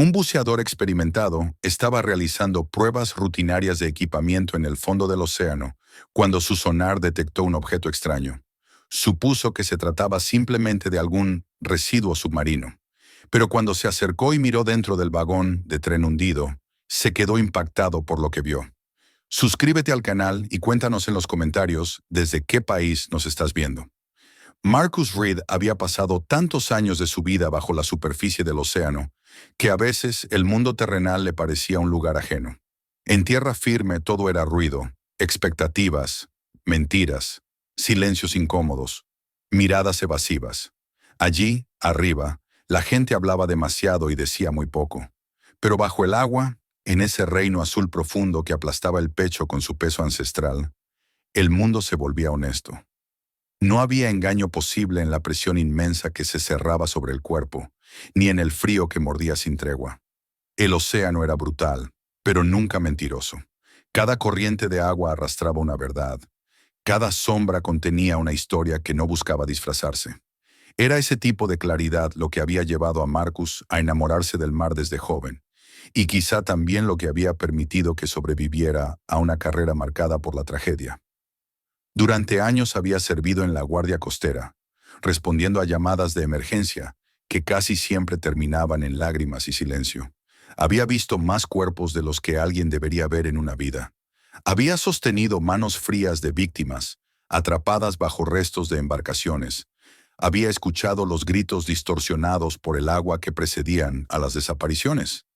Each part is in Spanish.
Un buceador experimentado estaba realizando pruebas rutinarias de equipamiento en el fondo del océano cuando su sonar detectó un objeto extraño. Supuso que se trataba simplemente de algún residuo submarino, pero cuando se acercó y miró dentro del vagón de tren hundido, se quedó impactado por lo que vio. Suscríbete al canal y cuéntanos en los comentarios desde qué país nos estás viendo. Marcus Reed había pasado tantos años de su vida bajo la superficie del océano que a veces el mundo terrenal le parecía un lugar ajeno. En tierra firme todo era ruido, expectativas, mentiras, silencios incómodos, miradas evasivas. Allí, arriba, la gente hablaba demasiado y decía muy poco. Pero bajo el agua, en ese reino azul profundo que aplastaba el pecho con su peso ancestral, el mundo se volvía honesto. No había engaño posible en la presión inmensa que se cerraba sobre el cuerpo, ni en el frío que mordía sin tregua. El océano era brutal, pero nunca mentiroso. Cada corriente de agua arrastraba una verdad. Cada sombra contenía una historia que no buscaba disfrazarse. Era ese tipo de claridad lo que había llevado a Marcus a enamorarse del mar desde joven, y quizá también lo que había permitido que sobreviviera a una carrera marcada por la tragedia. Durante años había servido en la Guardia Costera, respondiendo a llamadas de emergencia que casi siempre terminaban en lágrimas y silencio. Había visto más cuerpos de los que alguien debería ver en una vida. Había sostenido manos frías de víctimas, atrapadas bajo restos de embarcaciones. Había escuchado los gritos distorsionados por el agua que precedían a las desapariciones.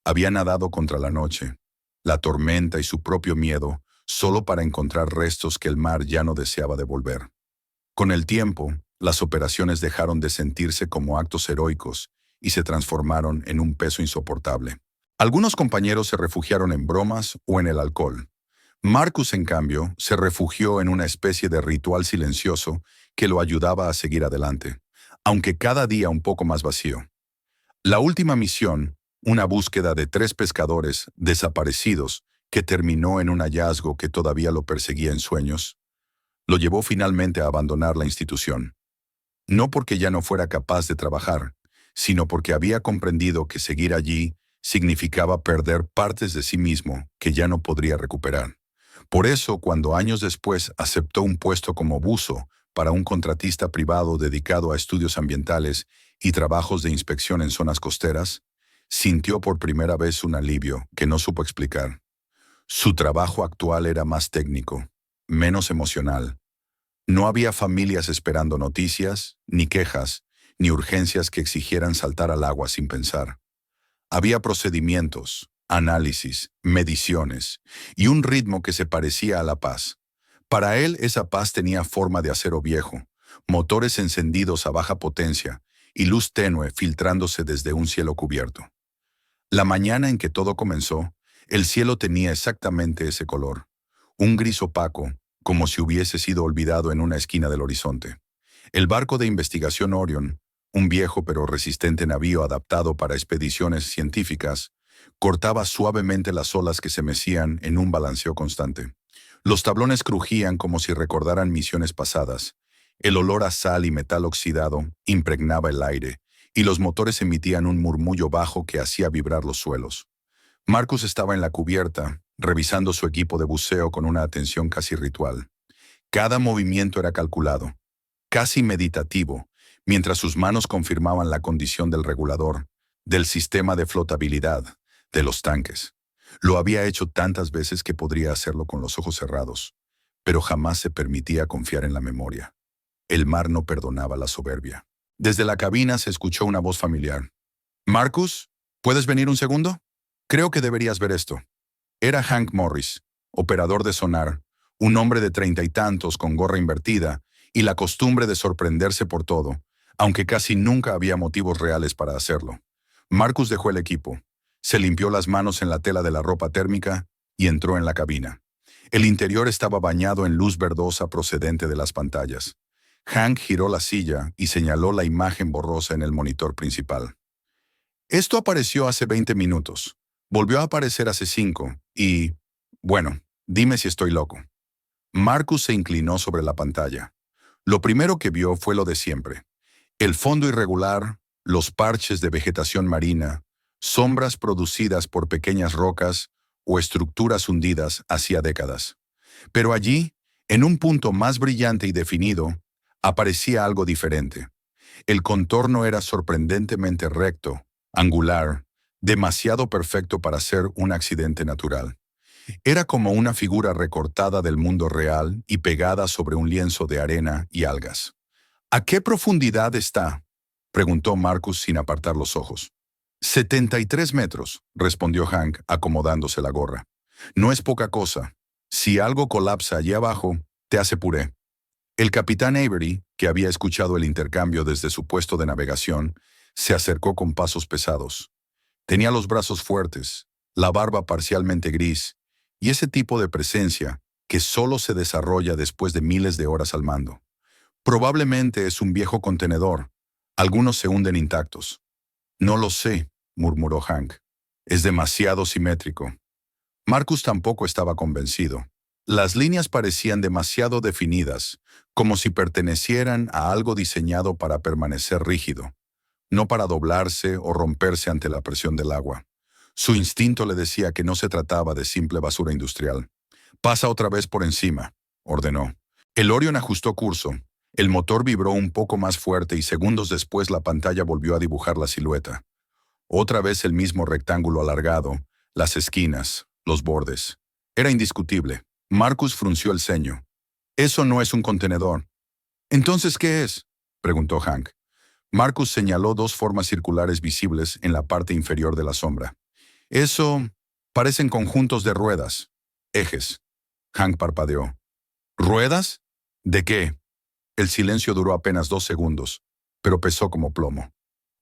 Había nadado contra la noche, la tormenta y su propio miedo, solo para encontrar restos que el mar ya no deseaba devolver. Con el tiempo, las operaciones dejaron de sentirse como actos heroicos y se transformaron en un peso insoportable. Algunos compañeros se refugiaron en bromas o en el alcohol. Marcus, en cambio, se refugió en una especie de ritual silencioso que lo ayudaba a seguir adelante, aunque cada día un poco más vacío. La última misión, una búsqueda de 3 pescadores desaparecidos que terminó en un hallazgo que todavía lo perseguía en sueños, lo llevó finalmente a abandonar la institución. No porque ya no fuera capaz de trabajar, sino porque había comprendido que seguir allí significaba perder partes de sí mismo que ya no podría recuperar. Por eso, cuando años después aceptó un puesto como buzo para un contratista privado dedicado a estudios ambientales y trabajos de inspección en zonas costeras, sintió por primera vez un alivio que no supo explicar. Su trabajo actual era más técnico, menos emocional. No había familias esperando noticias, ni quejas, ni urgencias que exigieran saltar al agua sin pensar. Había procedimientos, análisis, mediciones y un ritmo que se parecía a la paz. Para él esa paz tenía forma de acero viejo, motores encendidos a baja potencia y luz tenue filtrándose desde un cielo cubierto. La mañana en que todo comenzó, el cielo tenía exactamente ese color, un gris opaco, como si hubiese sido olvidado en una esquina del horizonte. El barco de investigación Orion, un viejo pero resistente navío adaptado para expediciones científicas, cortaba suavemente las olas que se mecían en un balanceo constante. Los tablones crujían como si recordaran misiones pasadas. El olor a sal y metal oxidado impregnaba el aire, y los motores emitían un murmullo bajo que hacía vibrar los suelos. Marcus estaba en la cubierta, revisando su equipo de buceo con una atención casi ritual. Cada movimiento era calculado, casi meditativo, mientras sus manos confirmaban la condición del regulador, del sistema de flotabilidad, de los tanques. Lo había hecho tantas veces que podría hacerlo con los ojos cerrados, pero jamás se permitía confiar en la memoria. El mar no perdonaba la soberbia. Desde la cabina se escuchó una voz familiar. «Marcus, ¿puedes venir un segundo? Creo que deberías ver esto». Era Hank Morris, operador de sonar, un hombre de 30 y tantos con gorra invertida y la costumbre de sorprenderse por todo, aunque casi nunca había motivos reales para hacerlo. Marcus dejó el equipo, se limpió las manos en la tela de la ropa térmica y entró en la cabina. El interior estaba bañado en luz verdosa procedente de las pantallas. Hank giró la silla y señaló la imagen borrosa en el monitor principal. Esto apareció hace 20 minutos. Volvió a aparecer hace 5 y... bueno, dime si estoy loco. Marcus se inclinó sobre la pantalla. Lo primero que vio fue lo de siempre. El fondo irregular, los parches de vegetación marina, sombras producidas por pequeñas rocas o estructuras hundidas hacía décadas. Pero allí, en un punto más brillante y definido, aparecía algo diferente. El contorno era sorprendentemente recto, angular, demasiado perfecto para ser un accidente natural. Era como una figura recortada del mundo real y pegada sobre un lienzo de arena y algas. ¿A qué profundidad está?, preguntó Marcus sin apartar los ojos. 73 metros, respondió Hank, acomodándose la gorra. No es poca cosa. Si algo colapsa allí abajo, te hace puré. El capitán Avery, que había escuchado el intercambio desde su puesto de navegación, se acercó con pasos pesados. Tenía los brazos fuertes, la barba parcialmente gris, y ese tipo de presencia que solo se desarrolla después de miles de horas al mando. Probablemente es un viejo contenedor. Algunos se hunden intactos. No lo sé, murmuró Hank. Es demasiado simétrico. Marcus tampoco estaba convencido. Las líneas parecían demasiado definidas, como si pertenecieran a algo diseñado para permanecer rígido, no para doblarse o romperse ante la presión del agua. Su instinto le decía que no se trataba de simple basura industrial. Pasa otra vez por encima, ordenó. El Orion ajustó curso. El motor vibró un poco más fuerte y segundos después la pantalla volvió a dibujar la silueta. Otra vez el mismo rectángulo alargado, las esquinas, los bordes. Era indiscutible. Marcus frunció el ceño. Eso no es un contenedor. ¿Entonces qué es?, preguntó Hank. Marcus señaló dos formas circulares visibles en la parte inferior de la sombra. Eso parecen conjuntos de ruedas. Ejes. Hank parpadeó. ¿Ruedas? ¿De qué? El silencio duró apenas 2 segundos, pero pesó como plomo.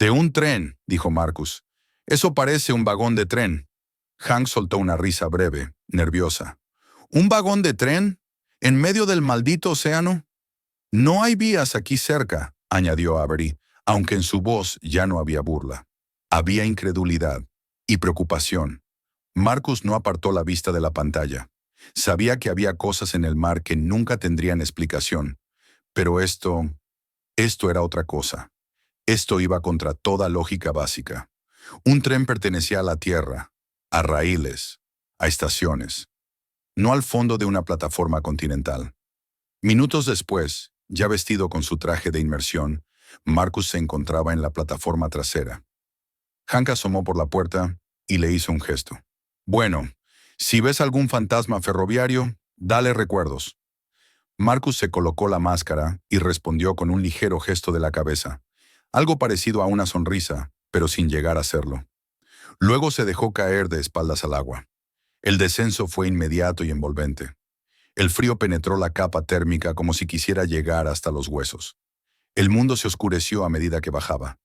De un tren, dijo Marcus. Eso parece un vagón de tren. Hank soltó una risa breve, nerviosa. ¿Un vagón de tren? ¿En medio del maldito océano? No hay vías aquí cerca, añadió Avery, aunque en su voz ya no había burla. Había incredulidad y preocupación. Marcus no apartó la vista de la pantalla. Sabía que había cosas en el mar que nunca tendrían explicación, pero esto era otra cosa. Esto iba contra toda lógica básica. Un tren pertenecía a la tierra, a raíles, a estaciones, no al fondo de una plataforma continental. Minutos después, ya vestido con su traje de inmersión, Marcus se encontraba en la plataforma trasera. Hank asomó por la puerta y le hizo un gesto. Bueno, si ves algún fantasma ferroviario, dale recuerdos. Marcus se colocó la máscara y respondió con un ligero gesto de la cabeza, algo parecido a una sonrisa, pero sin llegar a serlo. Luego se dejó caer de espaldas al agua. El descenso fue inmediato y envolvente. El frío penetró la capa térmica como si quisiera llegar hasta los huesos. El mundo se oscureció a medida que bajaba,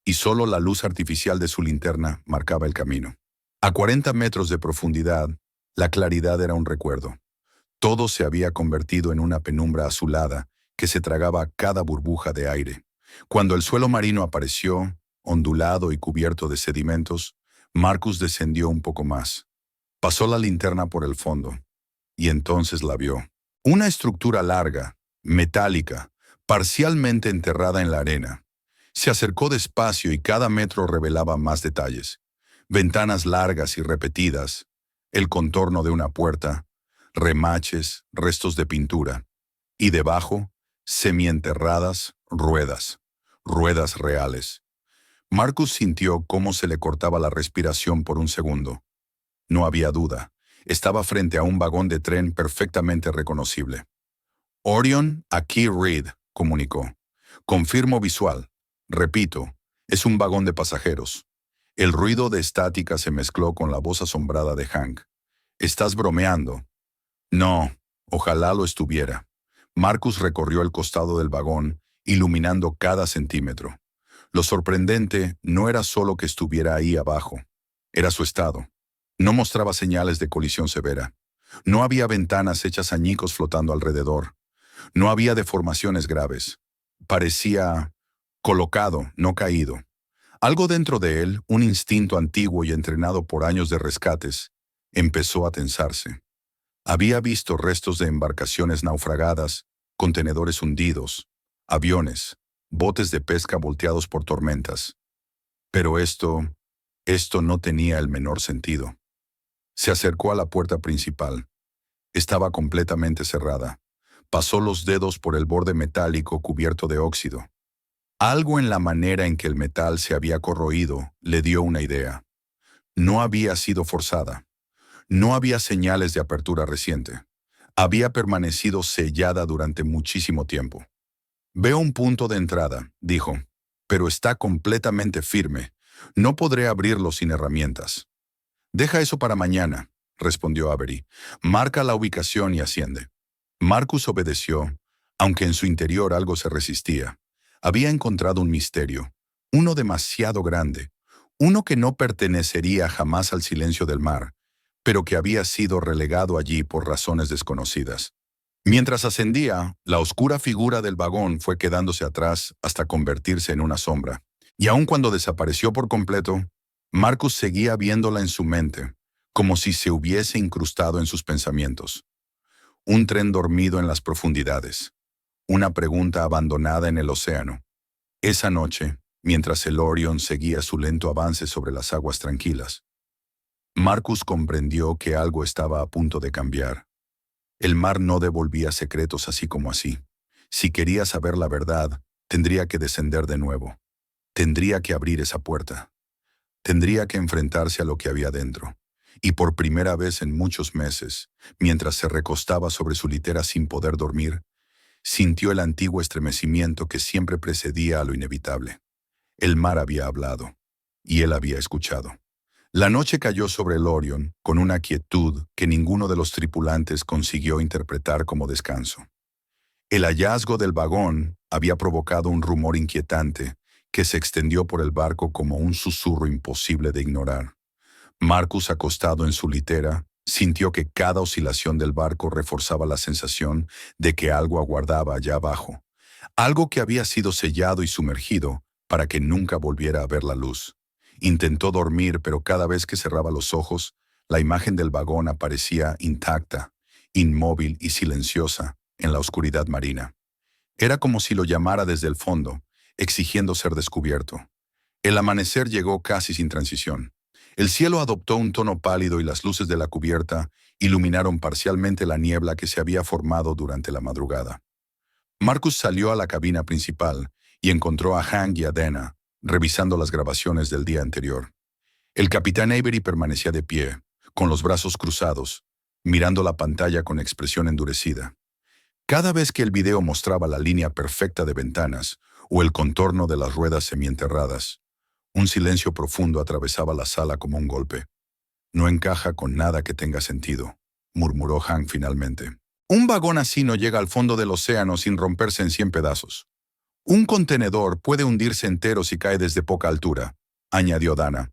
y solo la luz artificial de su linterna marcaba el camino. A 40 metros de profundidad, la claridad era un recuerdo. Todo se había convertido en una penumbra azulada que se tragaba cada burbuja de aire. Cuando el suelo marino apareció, ondulado y cubierto de sedimentos, Marcus descendió un poco más. Pasó la linterna por el fondo, y entonces la vio. Una estructura larga, metálica, parcialmente enterrada en la arena. Se acercó despacio y cada metro revelaba más detalles. Ventanas largas y repetidas, el contorno de una puerta, remaches, restos de pintura. Y debajo, semienterradas, ruedas reales. Marcus sintió cómo se le cortaba la respiración por un segundo. No había duda. Estaba frente a un vagón de tren perfectamente reconocible. Orion a Key Reed, comunicó. Confirmo visual. Repito, es un vagón de pasajeros. El ruido de estática se mezcló con la voz asombrada de Hank. ¿Estás bromeando? No, ojalá lo estuviera. Marcus recorrió el costado del vagón, iluminando cada centímetro. Lo sorprendente no era solo que estuviera ahí abajo, era su estado. No mostraba señales de colisión severa. No había ventanas hechas añicos flotando alrededor. No había deformaciones graves. Parecía colocado, no caído. Algo dentro de él, un instinto antiguo y entrenado por años de rescates, empezó a tensarse. Había visto restos de embarcaciones naufragadas, contenedores hundidos, aviones, botes de pesca volteados por tormentas. Pero esto Esto no tenía el menor sentido. Se acercó a la puerta principal. Estaba completamente cerrada. Pasó los dedos por el borde metálico cubierto de óxido. Algo en la manera en que el metal se había corroído le dio una idea. No había sido forzada. No había señales de apertura reciente. Había permanecido sellada durante muchísimo tiempo. Veo un punto de entrada, dijo, pero está completamente firme. No podré abrirlo sin herramientas. Deja eso para mañana, respondió Avery. Marca la ubicación y asciende. Marcus obedeció, aunque en su interior algo se resistía. Había encontrado un misterio, uno demasiado grande, uno que no pertenecería jamás al silencio del mar, pero que había sido relegado allí por razones desconocidas. Mientras ascendía, la oscura figura del vagón fue quedándose atrás hasta convertirse en una sombra. Y aun cuando desapareció por completo, Marcus seguía viéndola en su mente, como si se hubiese incrustado en sus pensamientos. Un tren dormido en las profundidades. Una pregunta abandonada en el océano. Esa noche, mientras el Orion seguía su lento avance sobre las aguas tranquilas, Marcus comprendió que algo estaba a punto de cambiar. El mar no devolvía secretos así como así. Si quería saber la verdad, tendría que descender de nuevo. Tendría que abrir esa puerta. Tendría que enfrentarse a lo que había dentro. Y por primera vez en muchos meses, mientras se recostaba sobre su litera sin poder dormir, sintió el antiguo estremecimiento que siempre precedía a lo inevitable. El mar había hablado, y él había escuchado. La noche cayó sobre el Orion con una quietud que ninguno de los tripulantes consiguió interpretar como descanso. El hallazgo del vagón había provocado un rumor inquietante que se extendió por el barco como un susurro imposible de ignorar. Marcus, acostado en su litera, sintió que cada oscilación del barco reforzaba la sensación de que algo aguardaba allá abajo, algo que había sido sellado y sumergido para que nunca volviera a ver la luz. Intentó dormir, pero cada vez que cerraba los ojos, la imagen del vagón aparecía intacta, inmóvil y silenciosa en la oscuridad marina. Era como si lo llamara desde el fondo, exigiendo ser descubierto. El amanecer llegó casi sin transición. El cielo adoptó un tono pálido y las luces de la cubierta iluminaron parcialmente la niebla que se había formado durante la madrugada. Marcus salió a la cabina principal y encontró a Hank y a Dana, revisando las grabaciones del día anterior. El capitán Avery permanecía de pie, con los brazos cruzados, mirando la pantalla con expresión endurecida. Cada vez que el video mostraba la línea perfecta de ventanas o el contorno de las ruedas semienterradas, un silencio profundo atravesaba la sala como un golpe. No encaja con nada que tenga sentido, murmuró Hank finalmente. Un vagón así no llega al fondo del océano sin romperse en 100 pedazos. Un contenedor puede hundirse entero si cae desde poca altura, añadió Dana,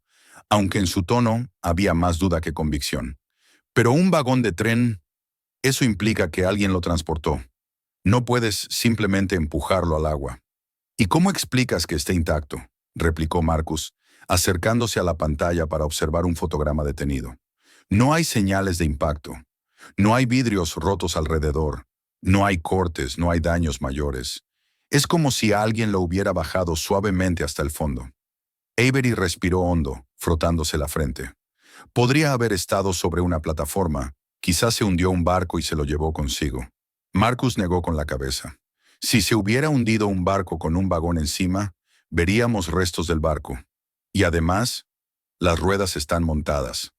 aunque en su tono había más duda que convicción. Pero un vagón de tren, eso implica que alguien lo transportó. No puedes simplemente empujarlo al agua. ¿Y cómo explicas que esté intacto?, replicó Marcus, acercándose a la pantalla para observar un fotograma detenido. No hay señales de impacto. No hay vidrios rotos alrededor. No hay cortes, no hay daños mayores. Es como si alguien lo hubiera bajado suavemente hasta el fondo. Avery respiró hondo, frotándose la frente. Podría haber estado sobre una plataforma. Quizás se hundió un barco y se lo llevó consigo. Marcus negó con la cabeza. Si se hubiera hundido un barco con un vagón encima, veríamos restos del barco. Y además, las ruedas están montadas.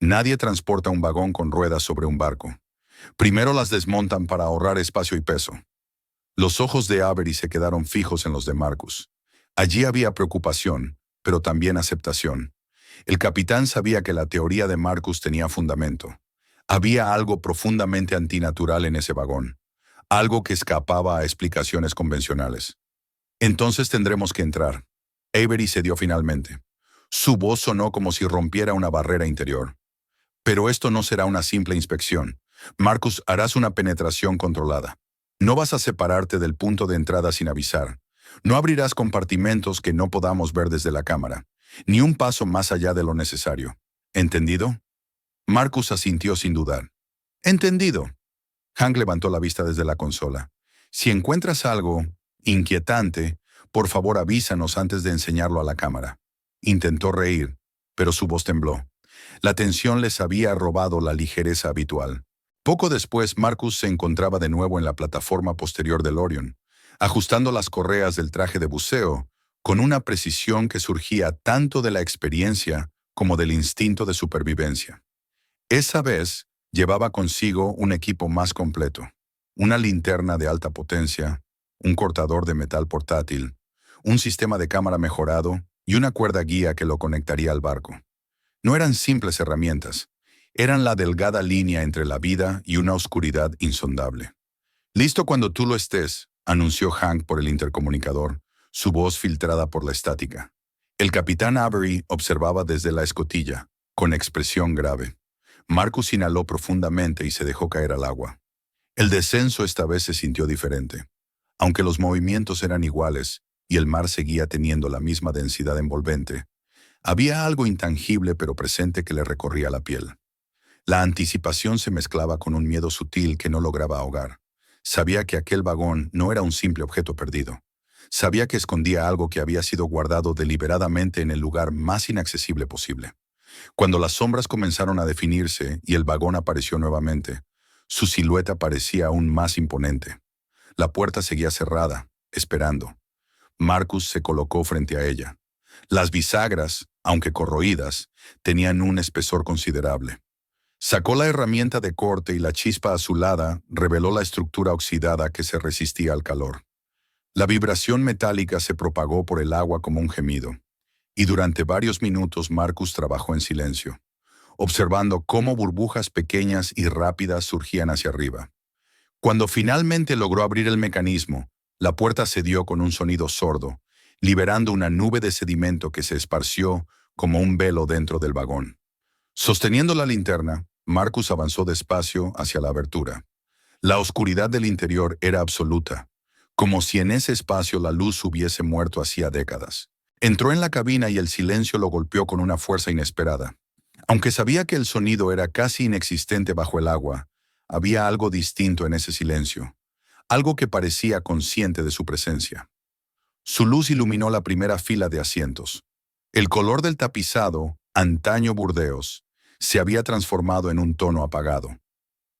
Nadie transporta un vagón con ruedas sobre un barco. Primero las desmontan para ahorrar espacio y peso. Los ojos de Avery se quedaron fijos en los de Marcus. Allí había preocupación, pero también aceptación. El capitán sabía que la teoría de Marcus tenía fundamento. Había algo profundamente antinatural en ese vagón, algo que escapaba a explicaciones convencionales. Entonces tendremos que entrar. Avery cedió finalmente. Su voz sonó como si rompiera una barrera interior. Pero esto no será una simple inspección. Marcus, harás una penetración controlada. No vas a separarte del punto de entrada sin avisar. No abrirás compartimentos que no podamos ver desde la cámara, ni un paso más allá de lo necesario. ¿Entendido? Marcus asintió sin dudar. Entendido. Hank levantó la vista desde la consola. Si encuentras algo inquietante, por favor avísanos antes de enseñarlo a la cámara. Intentó reír, pero su voz tembló. La tensión les había robado la ligereza habitual. Poco después, Marcus se encontraba de nuevo en la plataforma posterior del Orion, ajustando las correas del traje de buceo con una precisión que surgía tanto de la experiencia como del instinto de supervivencia. Esa vez, llevaba consigo un equipo más completo, una linterna de alta potencia, un cortador de metal portátil, un sistema de cámara mejorado y una cuerda guía que lo conectaría al barco. No eran simples herramientas, eran la delgada línea entre la vida y una oscuridad insondable. «Listo cuando tú lo estés», anunció Hank por el intercomunicador, su voz filtrada por la estática. El capitán Avery observaba desde la escotilla, con expresión grave. Marcus inhaló profundamente y se dejó caer al agua. El descenso esta vez se sintió diferente. Aunque los movimientos eran iguales y el mar seguía teniendo la misma densidad envolvente, había algo intangible pero presente que le recorría la piel. La anticipación se mezclaba con un miedo sutil que no lograba ahogar. Sabía que aquel vagón no era un simple objeto perdido. Sabía que escondía algo que había sido guardado deliberadamente en el lugar más inaccesible posible. Cuando las sombras comenzaron a definirse y el vagón apareció nuevamente, su silueta parecía aún más imponente. La puerta seguía cerrada, esperando. Marcus se colocó frente a ella. Las bisagras, aunque corroídas, tenían un espesor considerable. Sacó la herramienta de corte y la chispa azulada reveló la estructura oxidada que se resistía al calor. La vibración metálica se propagó por el agua como un gemido, y durante varios minutos Marcus trabajó en silencio, observando cómo burbujas pequeñas y rápidas surgían hacia arriba. Cuando finalmente logró abrir el mecanismo, la puerta cedió con un sonido sordo, liberando una nube de sedimento que se esparció como un velo dentro del vagón. Sosteniendo la linterna, Marcus avanzó despacio hacia la abertura. La oscuridad del interior era absoluta, como si en ese espacio la luz hubiese muerto hacía décadas. Entró en la cabina y el silencio lo golpeó con una fuerza inesperada. Aunque sabía que el sonido era casi inexistente bajo el agua, había algo distinto en ese silencio, algo que parecía consciente de su presencia. Su luz iluminó la primera fila de asientos. El color del tapizado, antaño burdeos, se había transformado en un tono apagado.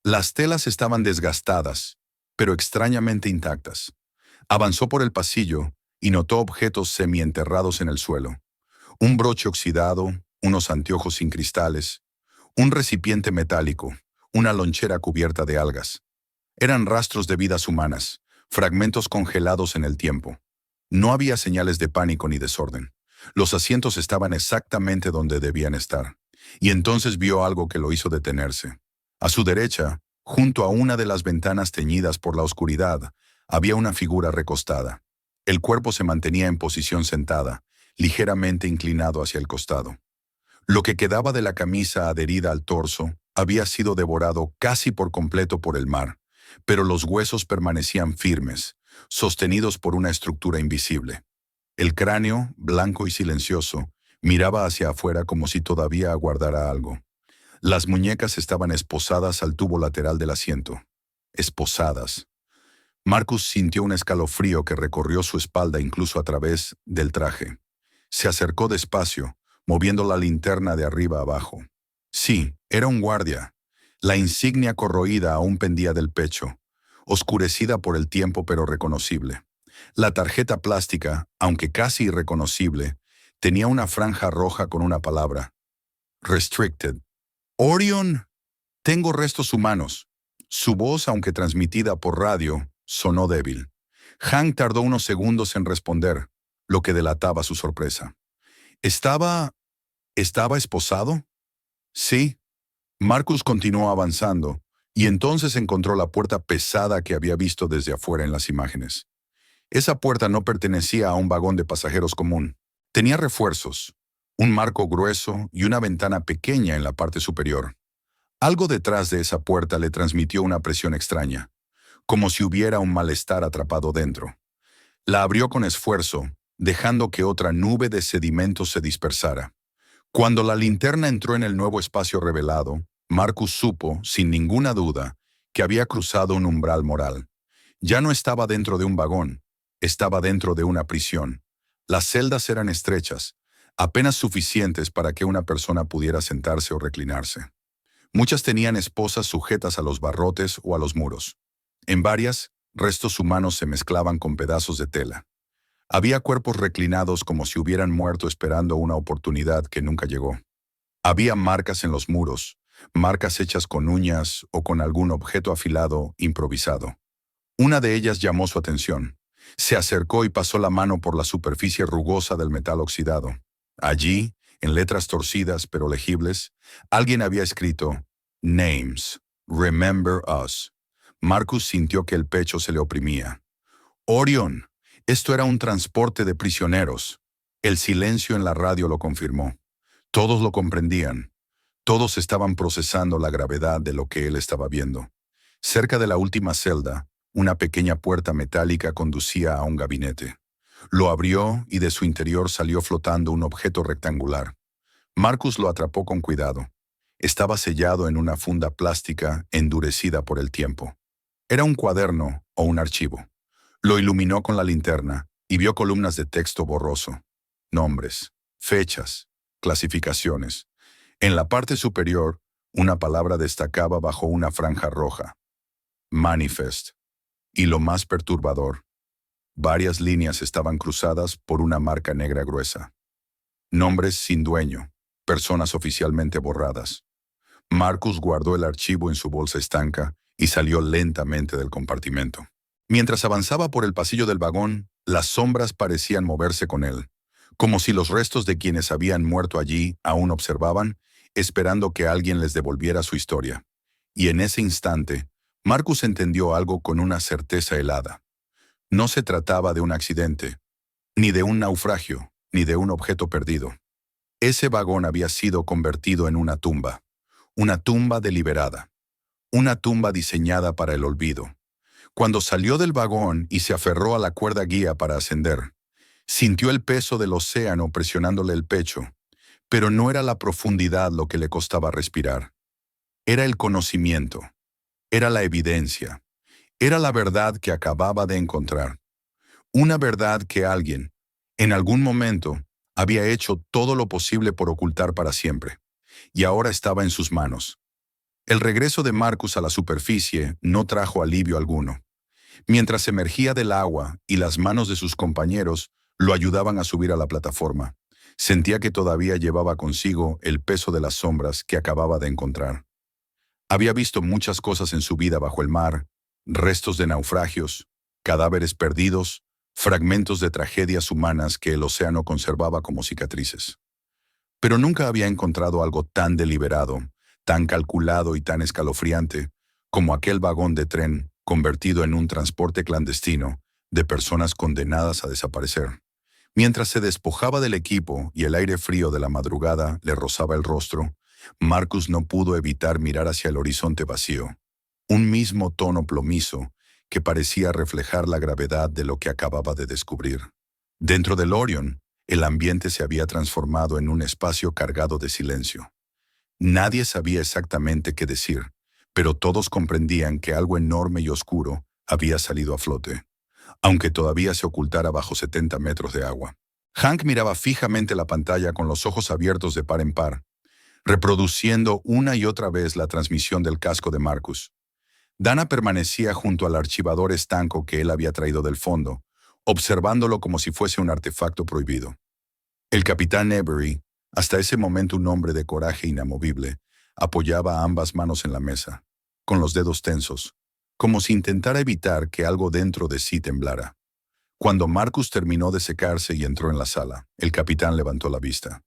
Las telas estaban desgastadas, pero extrañamente intactas. Avanzó por el pasillo y notó objetos semienterrados en el suelo. Un broche oxidado, unos anteojos sin cristales, un recipiente metálico, una lonchera cubierta de algas. Eran rastros de vidas humanas, fragmentos congelados en el tiempo. No había señales de pánico ni desorden. Los asientos estaban exactamente donde debían estar. Y entonces vio algo que lo hizo detenerse. A su derecha, junto a una de las ventanas teñidas por la oscuridad, había una figura recostada. El cuerpo se mantenía en posición sentada, ligeramente inclinado hacia el costado. Lo que quedaba de la camisa adherida al torso había sido devorado casi por completo por el mar, pero los huesos permanecían firmes, sostenidos por una estructura invisible. El cráneo, blanco y silencioso, miraba hacia afuera como si todavía aguardara algo. Las muñecas estaban esposadas al tubo lateral del asiento. Esposadas. Marcus sintió un escalofrío que recorrió su espalda incluso a través del traje. Se acercó despacio, moviendo la linterna de arriba a abajo. Sí, era un guardia. La insignia corroída aún pendía del pecho, oscurecida por el tiempo pero reconocible. La tarjeta plástica, aunque casi irreconocible, tenía una franja roja con una palabra. Restricted. Orion. Tengo restos humanos. Su voz, aunque transmitida por radio, sonó débil. Hank tardó unos segundos en responder, lo que delataba su sorpresa. ¿Estaba esposado? Sí. Marcus continuó avanzando, y entonces encontró la puerta pesada que había visto desde afuera en las imágenes. Esa puerta no pertenecía a un vagón de pasajeros común. Tenía refuerzos, un marco grueso y una ventana pequeña en la parte superior. Algo detrás de esa puerta le transmitió una presión extraña, como si hubiera un malestar atrapado dentro. La abrió con esfuerzo, dejando que otra nube de sedimentos se dispersara. Cuando la linterna entró en el nuevo espacio revelado, Marcus supo, sin ninguna duda, que había cruzado un umbral moral. Ya no estaba dentro de un vagón, estaba dentro de una prisión. Las celdas eran estrechas, apenas suficientes para que una persona pudiera sentarse o reclinarse. Muchas tenían esposas sujetas a los barrotes o a los muros. En varias, restos humanos se mezclaban con pedazos de tela. Había cuerpos reclinados como si hubieran muerto esperando una oportunidad que nunca llegó. Había marcas en los muros, marcas hechas con uñas o con algún objeto afilado improvisado. Una de ellas llamó su atención. Se acercó y pasó la mano por la superficie rugosa del metal oxidado. Allí, en letras torcidas pero legibles, alguien había escrito Names, Remember Us. Marcus sintió que el pecho se le oprimía. Orion, esto era un transporte de prisioneros. El silencio en la radio lo confirmó. Todos lo comprendían. Todos estaban procesando la gravedad de lo que él estaba viendo. Cerca de la última celda, una pequeña puerta metálica conducía a un gabinete. Lo abrió y de su interior salió flotando un objeto rectangular. Marcus lo atrapó con cuidado. Estaba sellado en una funda plástica endurecida por el tiempo. Era un cuaderno o un archivo. Lo iluminó con la linterna y vio columnas de texto borroso. Nombres, fechas, clasificaciones. En la parte superior, una palabra destacaba bajo una franja roja. Manifest. Y lo más perturbador, varias líneas estaban cruzadas por una marca negra gruesa. Nombres sin dueño, personas oficialmente borradas. Marcus guardó el archivo en su bolsa estanca y salió lentamente del compartimento. Mientras avanzaba por el pasillo del vagón, las sombras parecían moverse con él, como si los restos de quienes habían muerto allí aún observaban, esperando que alguien les devolviera su historia. Y en ese instante, Marcus entendió algo con una certeza helada. No se trataba de un accidente, ni de un naufragio, ni de un objeto perdido. Ese vagón había sido convertido en una tumba deliberada, una tumba diseñada para el olvido. Cuando salió del vagón y se aferró a la cuerda guía para ascender, sintió el peso del océano presionándole el pecho, pero no era la profundidad lo que le costaba respirar. Era el conocimiento, era la evidencia, era la verdad que acababa de encontrar. Una verdad que alguien, en algún momento, había hecho todo lo posible por ocultar para siempre, y ahora estaba en sus manos. El regreso de Marcus a la superficie no trajo alivio alguno. Mientras emergía del agua y las manos de sus compañeros lo ayudaban a subir a la plataforma, sentía que todavía llevaba consigo el peso de las sombras que acababa de encontrar. Había visto muchas cosas en su vida bajo el mar, restos de naufragios, cadáveres perdidos, fragmentos de tragedias humanas que el océano conservaba como cicatrices. Pero nunca había encontrado algo tan deliberado, tan calculado y tan escalofriante como aquel vagón de tren convertido en un transporte clandestino de personas condenadas a desaparecer. Mientras se despojaba del equipo y el aire frío de la madrugada le rozaba el rostro, Marcus no pudo evitar mirar hacia el horizonte vacío, un mismo tono plomizo que parecía reflejar la gravedad de lo que acababa de descubrir. Dentro del Orion, el ambiente se había transformado en un espacio cargado de silencio. Nadie sabía exactamente qué decir, pero todos comprendían que algo enorme y oscuro había salido a flote, aunque todavía se ocultara bajo 70 metros de agua. Hank miraba fijamente la pantalla con los ojos abiertos de par en par, reproduciendo una y otra vez la transmisión del casco de Marcus. Dana permanecía junto al archivador estanco que él había traído del fondo, observándolo como si fuese un artefacto prohibido. El capitán Avery, hasta ese momento un hombre de coraje inamovible, apoyaba ambas manos en la mesa, con los dedos tensos, como si intentara evitar que algo dentro de sí temblara. Cuando Marcus terminó de secarse y entró en la sala, el capitán levantó la vista.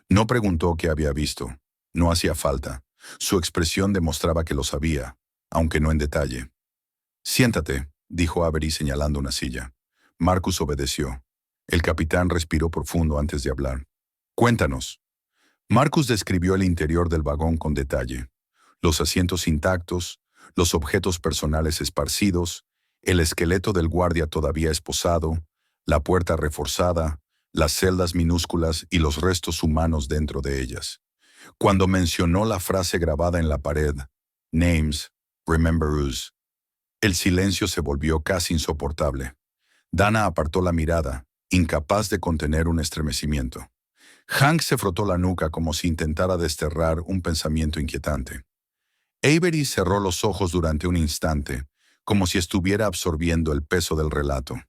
No preguntó qué había visto. No hacía falta. Su expresión demostraba que lo sabía, aunque no en detalle. «Siéntate», dijo Avery señalando una silla. Marcus obedeció. El capitán respiró profundo antes de hablar. «Cuéntanos». Marcus describió el interior del vagón con detalle. Los asientos intactos, los objetos personales esparcidos, el esqueleto del guardia todavía esposado, la puerta reforzada, las celdas minúsculas y los restos humanos dentro de ellas. Cuando mencionó la frase grabada en la pared, Names, Remember Us, el silencio se volvió casi insoportable. Dana apartó la mirada, incapaz de contener un estremecimiento. Hank se frotó la nuca como si intentara desterrar un pensamiento inquietante. Avery cerró los ojos durante un instante, como si estuviera absorbiendo el peso del relato.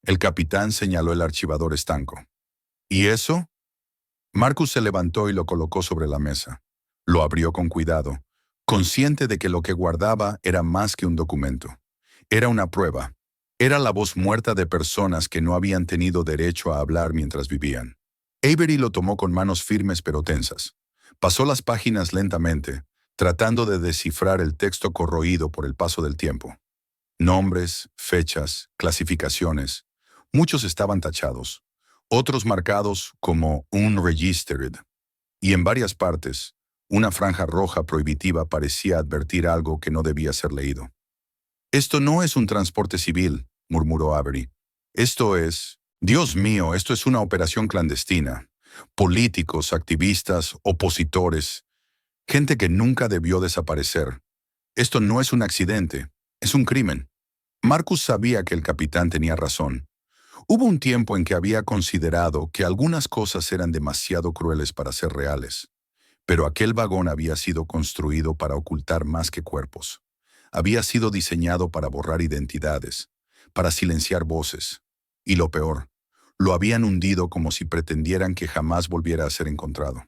El capitán señaló el archivador estanco. ¿Y eso? Marcus se levantó y lo colocó sobre la mesa. Lo abrió con cuidado, consciente de que lo que guardaba era más que un documento. Era una prueba. Era la voz muerta de personas que no habían tenido derecho a hablar mientras vivían. Avery lo tomó con manos firmes pero tensas. Pasó las páginas lentamente, tratando de descifrar el texto corroído por el paso del tiempo. Nombres, fechas, clasificaciones. Muchos estaban tachados, otros marcados como unregistered. Y en varias partes, una franja roja prohibitiva parecía advertir algo que no debía ser leído. «Esto no es un transporte civil», murmuró Avery. «Esto es... Dios mío, esto es una operación clandestina. Políticos, activistas, opositores, gente que nunca debió desaparecer. Esto no es un accidente, es un crimen». Marcus sabía que el capitán tenía razón. Hubo un tiempo en que había considerado que algunas cosas eran demasiado crueles para ser reales. Pero aquel vagón había sido construido para ocultar más que cuerpos. Había sido diseñado para borrar identidades, para silenciar voces. Y lo peor, lo habían hundido como si pretendieran que jamás volviera a ser encontrado.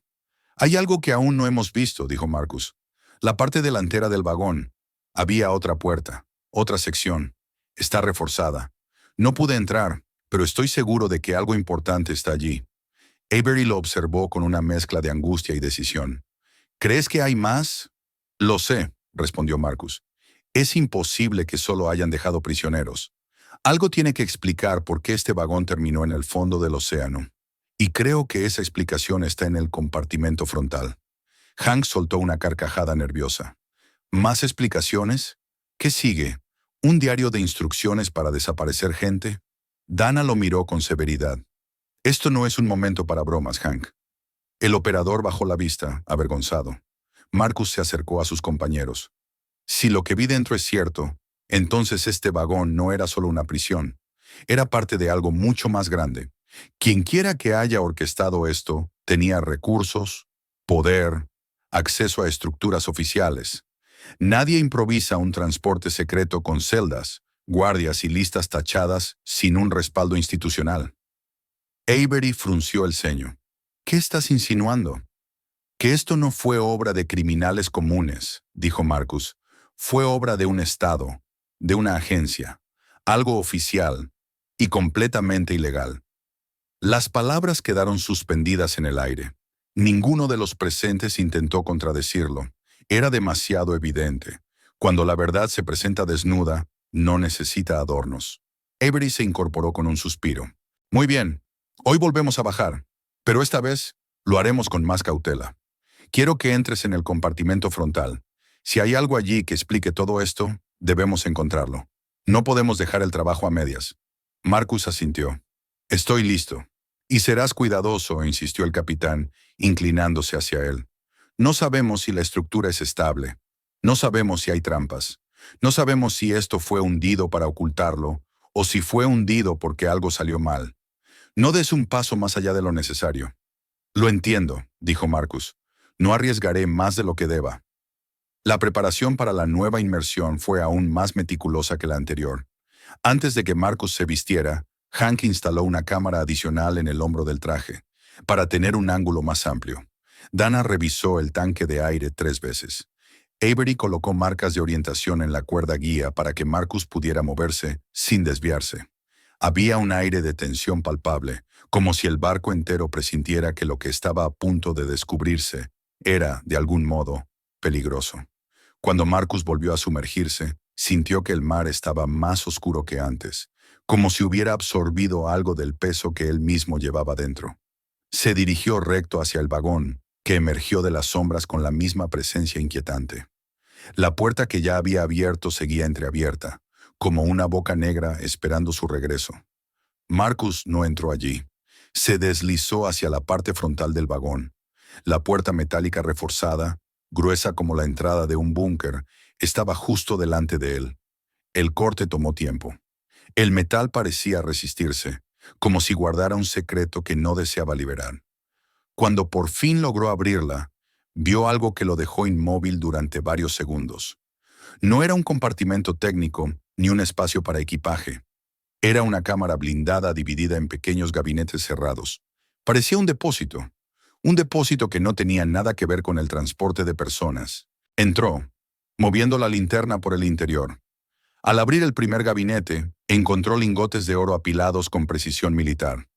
«Hay algo que aún no hemos visto», dijo Marcus. «La parte delantera del vagón. Había otra puerta, otra sección. Está reforzada. No pude entrar, pero estoy seguro de que algo importante está allí». Avery lo observó con una mezcla de angustia y decisión. «¿Crees que hay más?» «Lo sé», respondió Marcus. «Es imposible que solo hayan dejado prisioneros. Algo tiene que explicar por qué este vagón terminó en el fondo del océano. Y creo que esa explicación está en el compartimento frontal». Hank soltó una carcajada nerviosa. «¿Más explicaciones? ¿Qué sigue? ¿Un diario de instrucciones para desaparecer gente?» Dana lo miró con severidad. «Esto no es un momento para bromas, Hank». El operador bajó la vista, avergonzado. Marcus se acercó a sus compañeros. «Si lo que vi dentro es cierto, entonces este vagón no era solo una prisión. Era parte de algo mucho más grande. Quienquiera que haya orquestado esto tenía recursos, poder, acceso a estructuras oficiales. Nadie improvisa un transporte secreto con celdas, guardias y listas tachadas sin un respaldo institucional». Avery frunció el ceño. «¿Qué estás insinuando?» «Que esto no fue obra de criminales comunes», dijo Marcus. «Fue obra de un Estado, de una agencia, algo oficial y completamente ilegal». Las palabras quedaron suspendidas en el aire. Ninguno de los presentes intentó contradecirlo. Era demasiado evidente. Cuando la verdad se presenta desnuda, no necesita adornos. Avery se incorporó con un suspiro. «Muy bien, hoy volvemos a bajar, pero esta vez lo haremos con más cautela. Quiero que entres en el compartimento frontal. Si hay algo allí que explique todo esto, debemos encontrarlo. No podemos dejar el trabajo a medias». Marcus asintió. «Estoy listo». «Y serás cuidadoso», insistió el capitán, inclinándose hacia él. «No sabemos si la estructura es estable. No sabemos si hay trampas. No sabemos si esto fue hundido para ocultarlo o si fue hundido porque algo salió mal. No des un paso más allá de lo necesario». «Lo entiendo», dijo Marcus. «No arriesgaré más de lo que deba». La preparación para la nueva inmersión fue aún más meticulosa que la anterior. Antes de que Marcus se vistiera, Hank instaló una cámara adicional en el hombro del traje, para tener un ángulo más amplio. Dana revisó el tanque de aire 3 veces. Avery colocó marcas de orientación en la cuerda guía para que Marcus pudiera moverse sin desviarse. Había un aire de tensión palpable, como si el barco entero presintiera que lo que estaba a punto de descubrirse era, de algún modo, peligroso. Cuando Marcus volvió a sumergirse, sintió que el mar estaba más oscuro que antes, como si hubiera absorbido algo del peso que él mismo llevaba dentro. Se dirigió recto hacia el vagón, que emergió de las sombras con la misma presencia inquietante. La puerta que ya había abierto seguía entreabierta, como una boca negra esperando su regreso. Marcus no entró allí. Se deslizó hacia la parte frontal del vagón. La puerta metálica reforzada, gruesa como la entrada de un búnker, estaba justo delante de él. El corte tomó tiempo. El metal parecía resistirse, como si guardara un secreto que no deseaba liberar. Cuando por fin logró abrirla, vio algo que lo dejó inmóvil durante varios segundos. No era un compartimento técnico ni un espacio para equipaje. Era una cámara blindada dividida en pequeños gabinetes cerrados. Parecía un depósito que no tenía nada que ver con el transporte de personas. Entró, moviendo la linterna por el interior. Al abrir el primer gabinete, encontró lingotes de oro apilados con precisión militar.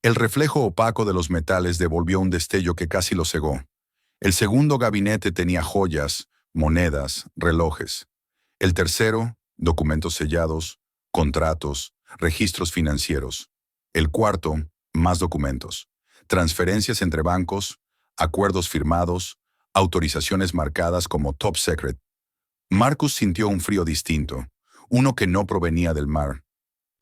El reflejo opaco de los metales devolvió un destello que casi lo cegó. El segundo gabinete tenía joyas, monedas, relojes. El tercero, documentos sellados, contratos, registros financieros. El cuarto, más documentos. Transferencias entre bancos, acuerdos firmados, autorizaciones marcadas como Top Secret. Marcus sintió un frío distinto, uno que no provenía del mar.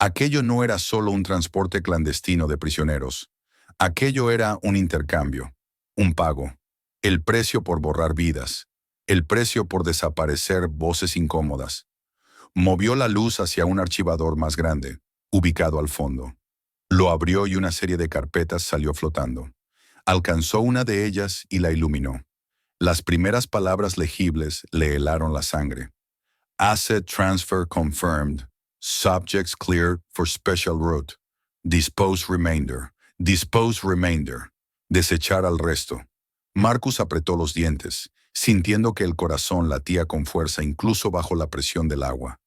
Aquello no era solo un transporte clandestino de prisioneros. Aquello era un intercambio, un pago, el precio por borrar vidas, el precio por desaparecer voces incómodas. Movió la luz hacia un archivador más grande, ubicado al fondo. Lo abrió y una serie de carpetas salió flotando. Alcanzó una de ellas y la iluminó. Las primeras palabras legibles le helaron la sangre. Asset transfer confirmed. Subjects cleared for special route. Dispose remainder. Dispose remainder. Desechar al resto. Marcus apretó los dientes, sintiendo que el corazón latía con fuerza incluso bajo la presión del agua.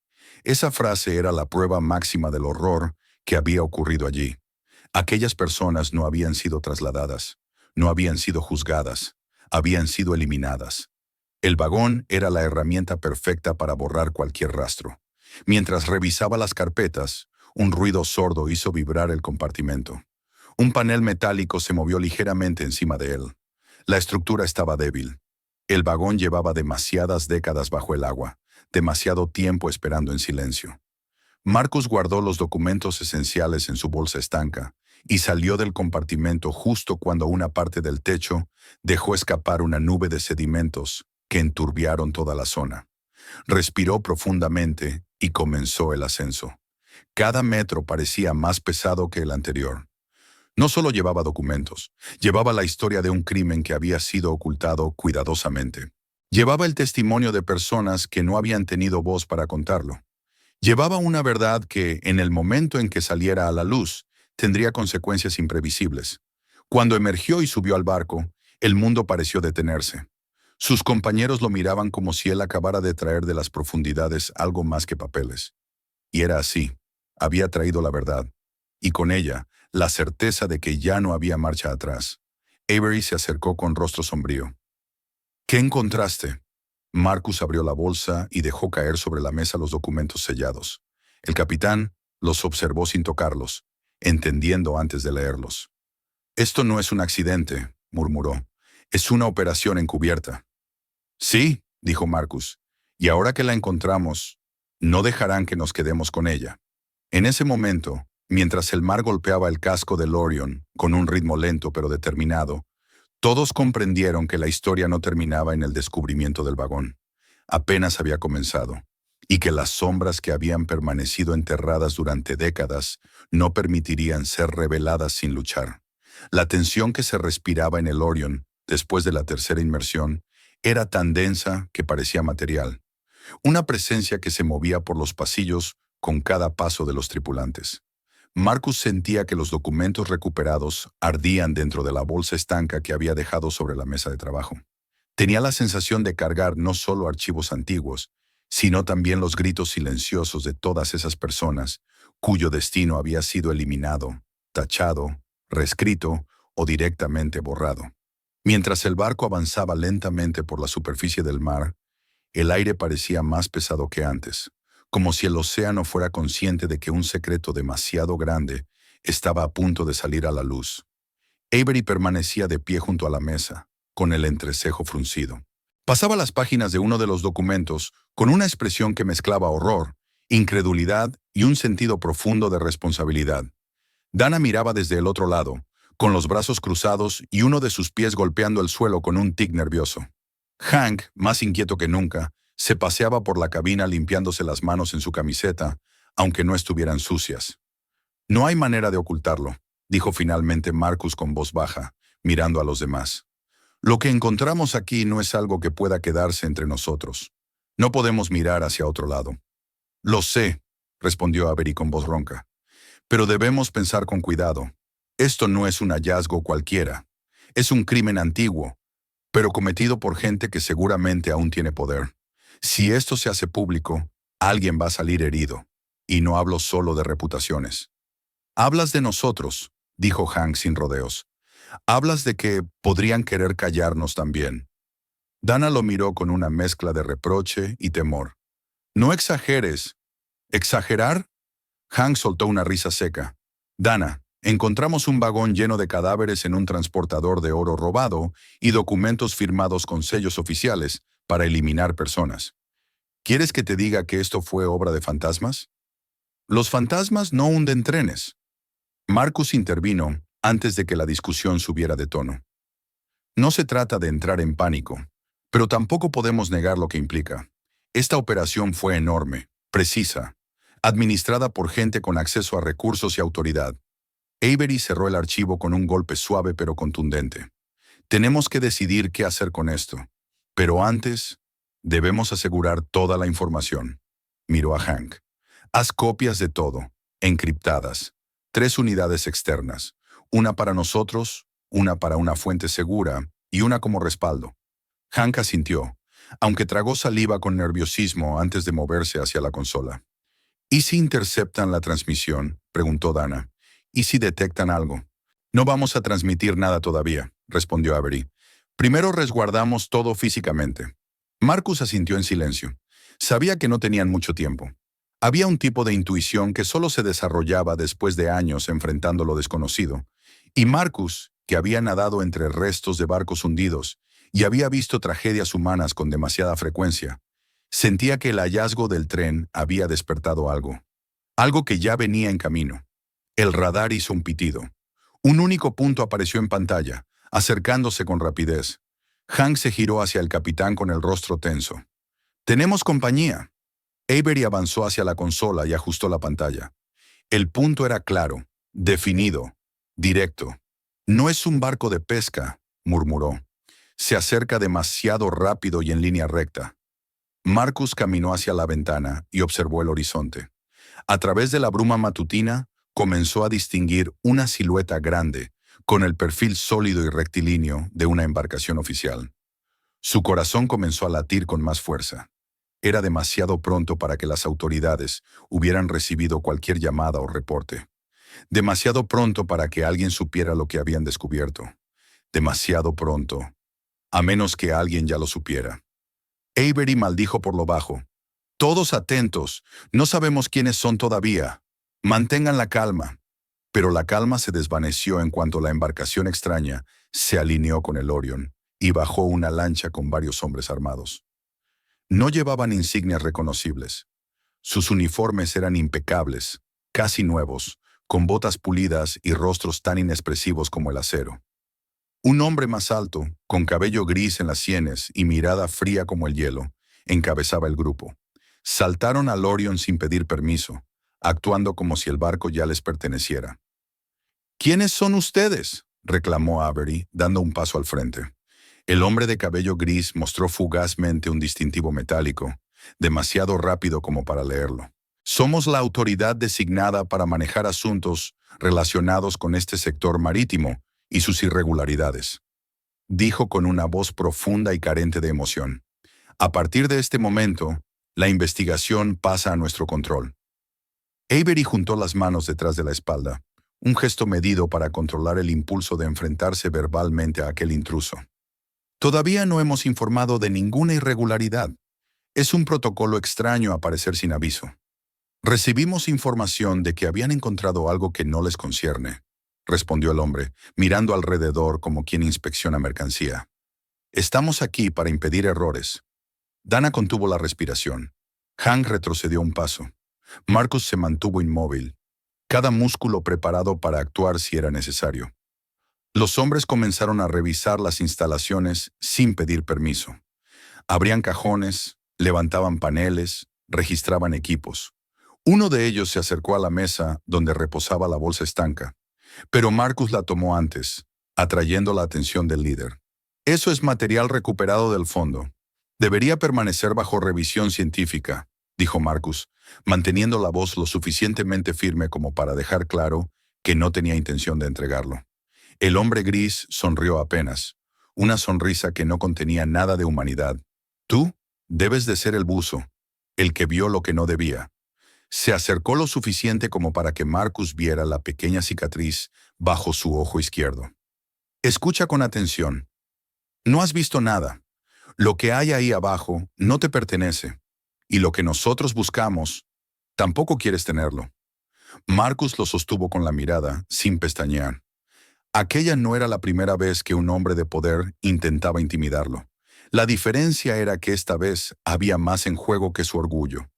Esa frase era la prueba máxima del horror que había ocurrido allí. Aquellas personas no habían sido trasladadas, no habían sido juzgadas, habían sido eliminadas. El vagón era la herramienta perfecta para borrar cualquier rastro. Mientras revisaba las carpetas, un ruido sordo hizo vibrar el compartimento. Un panel metálico se movió ligeramente encima de él. La estructura estaba débil. El vagón llevaba demasiadas décadas bajo el agua, demasiado tiempo esperando en silencio. Marcus guardó los documentos esenciales en su bolsa estanca y salió del compartimento justo cuando una parte del techo dejó escapar una nube de sedimentos que enturbiaron toda la zona. Respiró profundamente y comenzó el ascenso. Cada metro parecía más pesado que el anterior. No solo llevaba documentos, llevaba la historia de un crimen que había sido ocultado cuidadosamente. Llevaba el testimonio de personas que no habían tenido voz para contarlo. Llevaba una verdad que, en el momento en que saliera a la luz, tendría consecuencias imprevisibles. Cuando emergió y subió al barco, el mundo pareció detenerse. Sus compañeros lo miraban como si él acabara de traer de las profundidades algo más que papeles. Y era así. Había traído la verdad. Y con ella, la certeza de que ya no había marcha atrás. Avery se acercó con rostro sombrío. ¿Qué encontraste? Marcus abrió la bolsa y dejó caer sobre la mesa los documentos sellados. El capitán los observó sin tocarlos, entendiendo antes de leerlos. «Esto no es un accidente», murmuró. «Es una operación encubierta». «Sí», dijo Marcus, «y ahora que la encontramos, no dejarán que nos quedemos con ella». En ese momento, mientras el mar golpeaba el casco del Orion con un ritmo lento pero determinado, todos comprendieron que la historia no terminaba en el descubrimiento del vagón. Apenas había comenzado, y que las sombras que habían permanecido enterradas durante décadas no permitirían ser reveladas sin luchar. La tensión que se respiraba en el Orion, después de la tercera inmersión, era tan densa que parecía material. Una presencia que se movía por los pasillos con cada paso de los tripulantes. Marcus sentía que los documentos recuperados ardían dentro de la bolsa estanca que había dejado sobre la mesa de trabajo. Tenía la sensación de cargar no solo archivos antiguos, sino también los gritos silenciosos de todas esas personas cuyo destino había sido eliminado, tachado, reescrito o directamente borrado. Mientras el barco avanzaba lentamente por la superficie del mar, el aire parecía más pesado que antes, como si el océano fuera consciente de que un secreto demasiado grande estaba a punto de salir a la luz. Avery permanecía de pie junto a la mesa, con el entrecejo fruncido. Pasaba las páginas de uno de los documentos con una expresión que mezclaba horror, incredulidad y un sentido profundo de responsabilidad. Dana miraba desde el otro lado, con los brazos cruzados y uno de sus pies golpeando el suelo con un tic nervioso. Hank, más inquieto que nunca, se paseaba por la cabina limpiándose las manos en su camiseta, aunque no estuvieran sucias. «No hay manera de ocultarlo», dijo finalmente Marcus con voz baja, mirando a los demás. Lo que encontramos aquí no es algo que pueda quedarse entre nosotros. No podemos mirar hacia otro lado. Lo sé, respondió Avery con voz ronca. Pero debemos pensar con cuidado. Esto no es un hallazgo cualquiera. Es un crimen antiguo, pero cometido por gente que seguramente aún tiene poder. Si esto se hace público, alguien va a salir herido. Y no hablo solo de reputaciones. Hablas de nosotros, dijo Hank sin rodeos. Hablas de que podrían querer callarnos también. Dana lo miró con una mezcla de reproche y temor. No exageres. ¿Exagerar? Hank soltó una risa seca. Dana, encontramos un vagón lleno de cadáveres en un transportador de oro robado y documentos firmados con sellos oficiales para eliminar personas. ¿Quieres que te diga que esto fue obra de fantasmas? Los fantasmas no hunden trenes. Marcus intervino antes de que la discusión subiera de tono. No se trata de entrar en pánico, pero tampoco podemos negar lo que implica. Esta operación fue enorme, precisa, administrada por gente con acceso a recursos y autoridad. Avery cerró el archivo con un golpe suave pero contundente. Tenemos que decidir qué hacer con esto. Pero antes, debemos asegurar toda la información. Miró a Hank. Haz copias de todo, encriptadas. 3 unidades externas. Una para nosotros, una para una fuente segura y una como respaldo. Hank asintió, aunque tragó saliva con nerviosismo antes de moverse hacia la consola. ¿Y si interceptan la transmisión?, preguntó Dana. ¿Y si detectan algo? No vamos a transmitir nada todavía, respondió Avery. Primero resguardamos todo físicamente. Marcus asintió en silencio. Sabía que no tenían mucho tiempo. Había un tipo de intuición que solo se desarrollaba después de años enfrentando lo desconocido. Y Marcus, que había nadado entre restos de barcos hundidos y había visto tragedias humanas con demasiada frecuencia, sentía que el hallazgo del tren había despertado algo. Algo que ya venía en camino. El radar hizo un pitido. Un único punto apareció en pantalla, acercándose con rapidez. Hank se giró hacia el capitán con el rostro tenso. «Tenemos compañía». Avery avanzó hacia la consola y ajustó la pantalla. El punto era claro, definido, directo. «No es un barco de pesca», murmuró. «Se acerca demasiado rápido y en línea recta». Marcus caminó hacia la ventana y observó el horizonte. A través de la bruma matutina, comenzó a distinguir una silueta grande, con el perfil sólido y rectilíneo de una embarcación oficial. Su corazón comenzó a latir con más fuerza. Era demasiado pronto para que las autoridades hubieran recibido cualquier llamada o reporte. Demasiado pronto para que alguien supiera lo que habían descubierto. Demasiado pronto, a menos que alguien ya lo supiera. Avery maldijo por lo bajo. «Todos atentos, no sabemos quiénes son todavía. Mantengan la calma». Pero la calma se desvaneció en cuanto la embarcación extraña se alineó con el Orion y bajó una lancha con varios hombres armados. No llevaban insignias reconocibles. Sus uniformes eran impecables, casi nuevos, con botas pulidas y rostros tan inexpresivos como el acero. Un hombre más alto, con cabello gris en las sienes y mirada fría como el hielo, encabezaba el grupo. Saltaron al Orion sin pedir permiso, actuando como si el barco ya les perteneciera. «¿Quiénes son ustedes?», reclamó Avery, dando un paso al frente. El hombre de cabello gris mostró fugazmente un distintivo metálico, demasiado rápido como para leerlo. «Somos la autoridad designada para manejar asuntos relacionados con este sector marítimo y sus irregularidades», dijo con una voz profunda y carente de emoción. «A partir de este momento, la investigación pasa a nuestro control». Avery juntó las manos detrás de la espalda, un gesto medido para controlar el impulso de enfrentarse verbalmente a aquel intruso. «Todavía no hemos informado de ninguna irregularidad. Es un protocolo extraño aparecer sin aviso. Recibimos información de que habían encontrado algo que no les concierne», respondió el hombre, mirando alrededor como quien inspecciona mercancía. «Estamos aquí para impedir errores». Dana contuvo la respiración. Hank retrocedió un paso. Marcus se mantuvo inmóvil, cada músculo preparado para actuar si era necesario. Los hombres comenzaron a revisar las instalaciones sin pedir permiso. Abrían cajones, levantaban paneles, registraban equipos. Uno de ellos se acercó a la mesa donde reposaba la bolsa estanca, pero Marcus la tomó antes, atrayendo la atención del líder. Eso es material recuperado del fondo. Debería permanecer bajo revisión científica, dijo Marcus, manteniendo la voz lo suficientemente firme como para dejar claro que no tenía intención de entregarlo. El hombre gris sonrió apenas, una sonrisa que no contenía nada de humanidad. Tú debes de ser el buzo, el que vio lo que no debía. Se acercó lo suficiente como para que Marcus viera la pequeña cicatriz bajo su ojo izquierdo. Escucha con atención. No has visto nada. Lo que hay ahí abajo no te pertenece. Y lo que nosotros buscamos, tampoco quieres tenerlo. Marcus lo sostuvo con la mirada, sin pestañear. Aquella no era la primera vez que un hombre de poder intentaba intimidarlo. La diferencia era que esta vez había más en juego que su orgullo.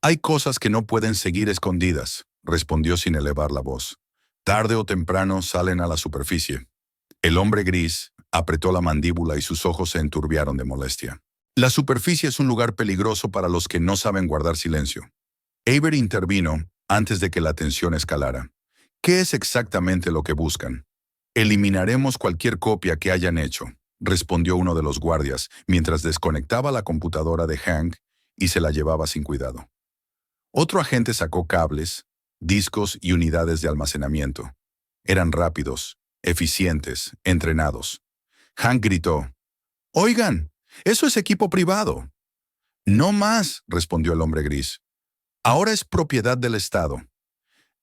Hay cosas que no pueden seguir escondidas, respondió sin elevar la voz. Tarde o temprano salen a la superficie. El hombre gris apretó la mandíbula y sus ojos se enturbiaron de molestia. La superficie es un lugar peligroso para los que no saben guardar silencio. Avery intervino antes de que la tensión escalara. ¿Qué es exactamente lo que buscan? Eliminaremos cualquier copia que hayan hecho, respondió uno de los guardias, mientras desconectaba la computadora de Hank y se la llevaba sin cuidado. Otro agente sacó cables, discos y unidades de almacenamiento. Eran rápidos, eficientes, entrenados. Hank gritó, «¡Oigan! ¡Eso es equipo privado!». «No más», respondió el hombre gris. «Ahora es propiedad del Estado».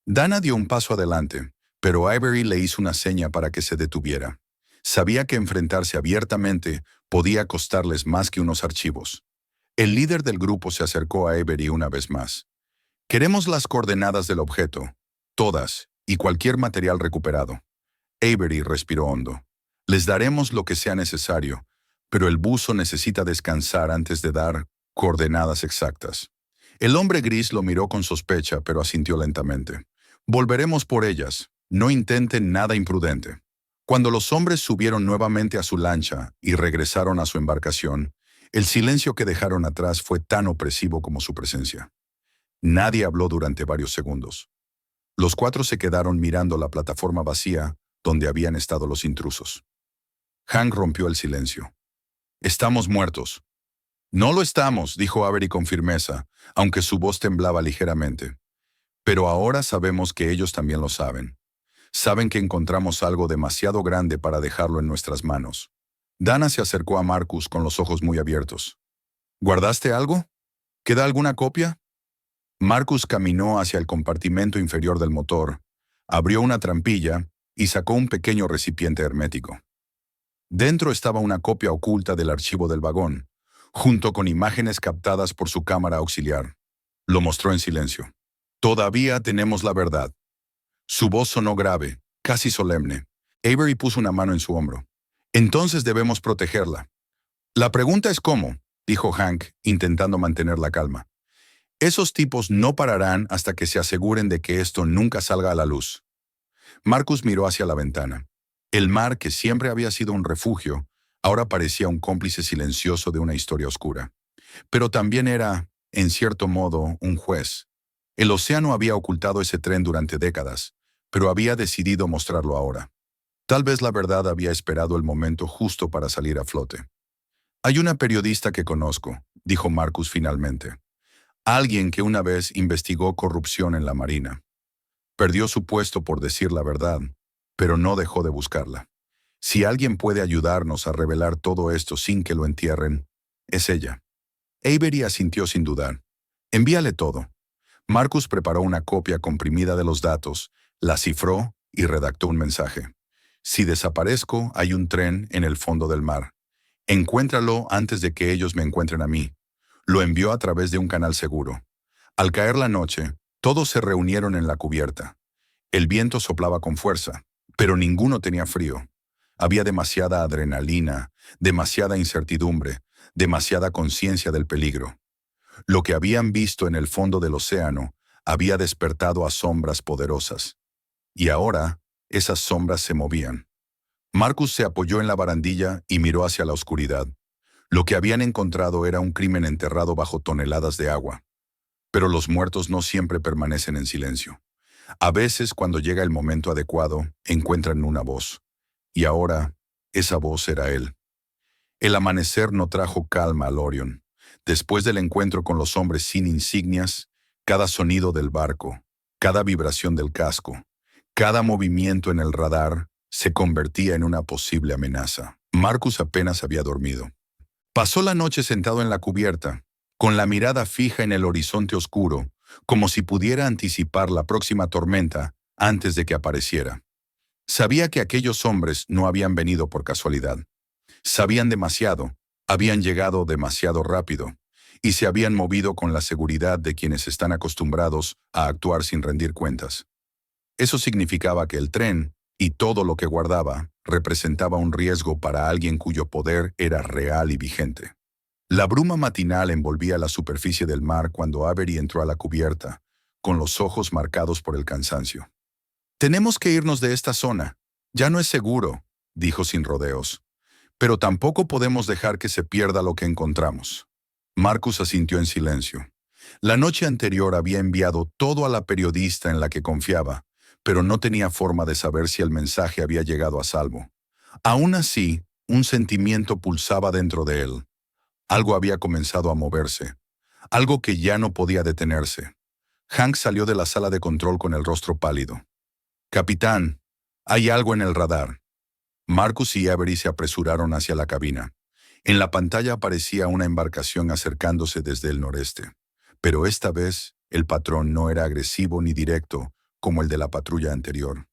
Dana dio un paso adelante, pero Avery le hizo una seña para que se detuviera. Sabía que enfrentarse abiertamente podía costarles más que unos archivos. El líder del grupo se acercó a Avery una vez más. «Queremos las coordenadas del objeto, todas, y cualquier material recuperado». Avery respiró hondo. «Les daremos lo que sea necesario, pero el buzo necesita descansar antes de dar coordenadas exactas». El hombre gris lo miró con sospecha, pero asintió lentamente. «Volveremos por ellas. No intenten nada imprudente». Cuando los hombres subieron nuevamente a su lancha y regresaron a su embarcación, el silencio que dejaron atrás fue tan opresivo como su presencia. Nadie habló durante varios segundos. Los cuatro se quedaron mirando la plataforma vacía donde habían estado los intrusos. Hank rompió el silencio. «Estamos muertos». «No lo estamos», dijo Avery con firmeza, aunque su voz temblaba ligeramente. «Pero ahora sabemos que ellos también lo saben. Saben que encontramos algo demasiado grande para dejarlo en nuestras manos». Dana se acercó a Marcus con los ojos muy abiertos. «¿Guardaste algo? ¿Queda alguna copia?» Marcus caminó hacia el compartimento inferior del motor, abrió una trampilla y sacó un pequeño recipiente hermético. Dentro estaba una copia oculta del archivo del vagón, junto con imágenes captadas por su cámara auxiliar. Lo mostró en silencio. «Todavía tenemos la verdad». Su voz sonó grave, casi solemne. Avery puso una mano en su hombro. «Entonces debemos protegerla». «La pregunta es cómo», dijo Hank, intentando mantener la calma. «Esos tipos no pararán hasta que se aseguren de que esto nunca salga a la luz». Marcus miró hacia la ventana. El mar, que siempre había sido un refugio, ahora parecía un cómplice silencioso de una historia oscura. Pero también era, en cierto modo, un juez. El océano había ocultado ese tren durante décadas, pero había decidido mostrarlo ahora. Tal vez la verdad había esperado el momento justo para salir a flote. «Hay una periodista que conozco», dijo Marcus finalmente. «Alguien que una vez investigó corrupción en la Marina. Perdió su puesto por decir la verdad, pero no dejó de buscarla. Si alguien puede ayudarnos a revelar todo esto sin que lo entierren, es ella». Avery asintió sin dudar. «Envíale todo». Marcus preparó una copia comprimida de los datos, la cifró y redactó un mensaje. «Si desaparezco, hay un tren en el fondo del mar. Encuéntralo antes de que ellos me encuentren a mí». Lo envió a través de un canal seguro. Al caer la noche, todos se reunieron en la cubierta. El viento soplaba con fuerza, pero ninguno tenía frío. Había demasiada adrenalina, demasiada incertidumbre, demasiada conciencia del peligro. Lo que habían visto en el fondo del océano había despertado a sombras poderosas. Y ahora, esas sombras se movían. Marcus se apoyó en la barandilla y miró hacia la oscuridad. Lo que habían encontrado era un crimen enterrado bajo toneladas de agua. Pero los muertos no siempre permanecen en silencio. A veces, cuando llega el momento adecuado, encuentran una voz. Y ahora, esa voz era él. El amanecer no trajo calma al Orion. Después del encuentro con los hombres sin insignias, cada sonido del barco, cada vibración del casco, cada movimiento en el radar se convertía en una posible amenaza. Marcus apenas había dormido. Pasó la noche sentado en la cubierta, con la mirada fija en el horizonte oscuro, como si pudiera anticipar la próxima tormenta antes de que apareciera. Sabía que aquellos hombres no habían venido por casualidad. Sabían demasiado, habían llegado demasiado rápido, y se habían movido con la seguridad de quienes están acostumbrados a actuar sin rendir cuentas. Eso significaba que el tren, y todo lo que guardaba, representaba un riesgo para alguien cuyo poder era real y vigente. La bruma matinal envolvía la superficie del mar cuando Avery entró a la cubierta, con los ojos marcados por el cansancio. «Tenemos que irnos de esta zona. Ya no es seguro», dijo sin rodeos. «Pero tampoco podemos dejar que se pierda lo que encontramos». Marcus asintió en silencio. La noche anterior había enviado todo a la periodista en la que confiaba, pero no tenía forma de saber si el mensaje había llegado a salvo. Aún así, un sentimiento pulsaba dentro de él. Algo había comenzado a moverse, algo que ya no podía detenerse. Hank salió de la sala de control con el rostro pálido. «Capitán, hay algo en el radar». Marcus y Avery se apresuraron hacia la cabina. En la pantalla aparecía una embarcación acercándose desde el noreste. Pero esta vez, el patrón no era agresivo ni directo, como el de la patrulla anterior.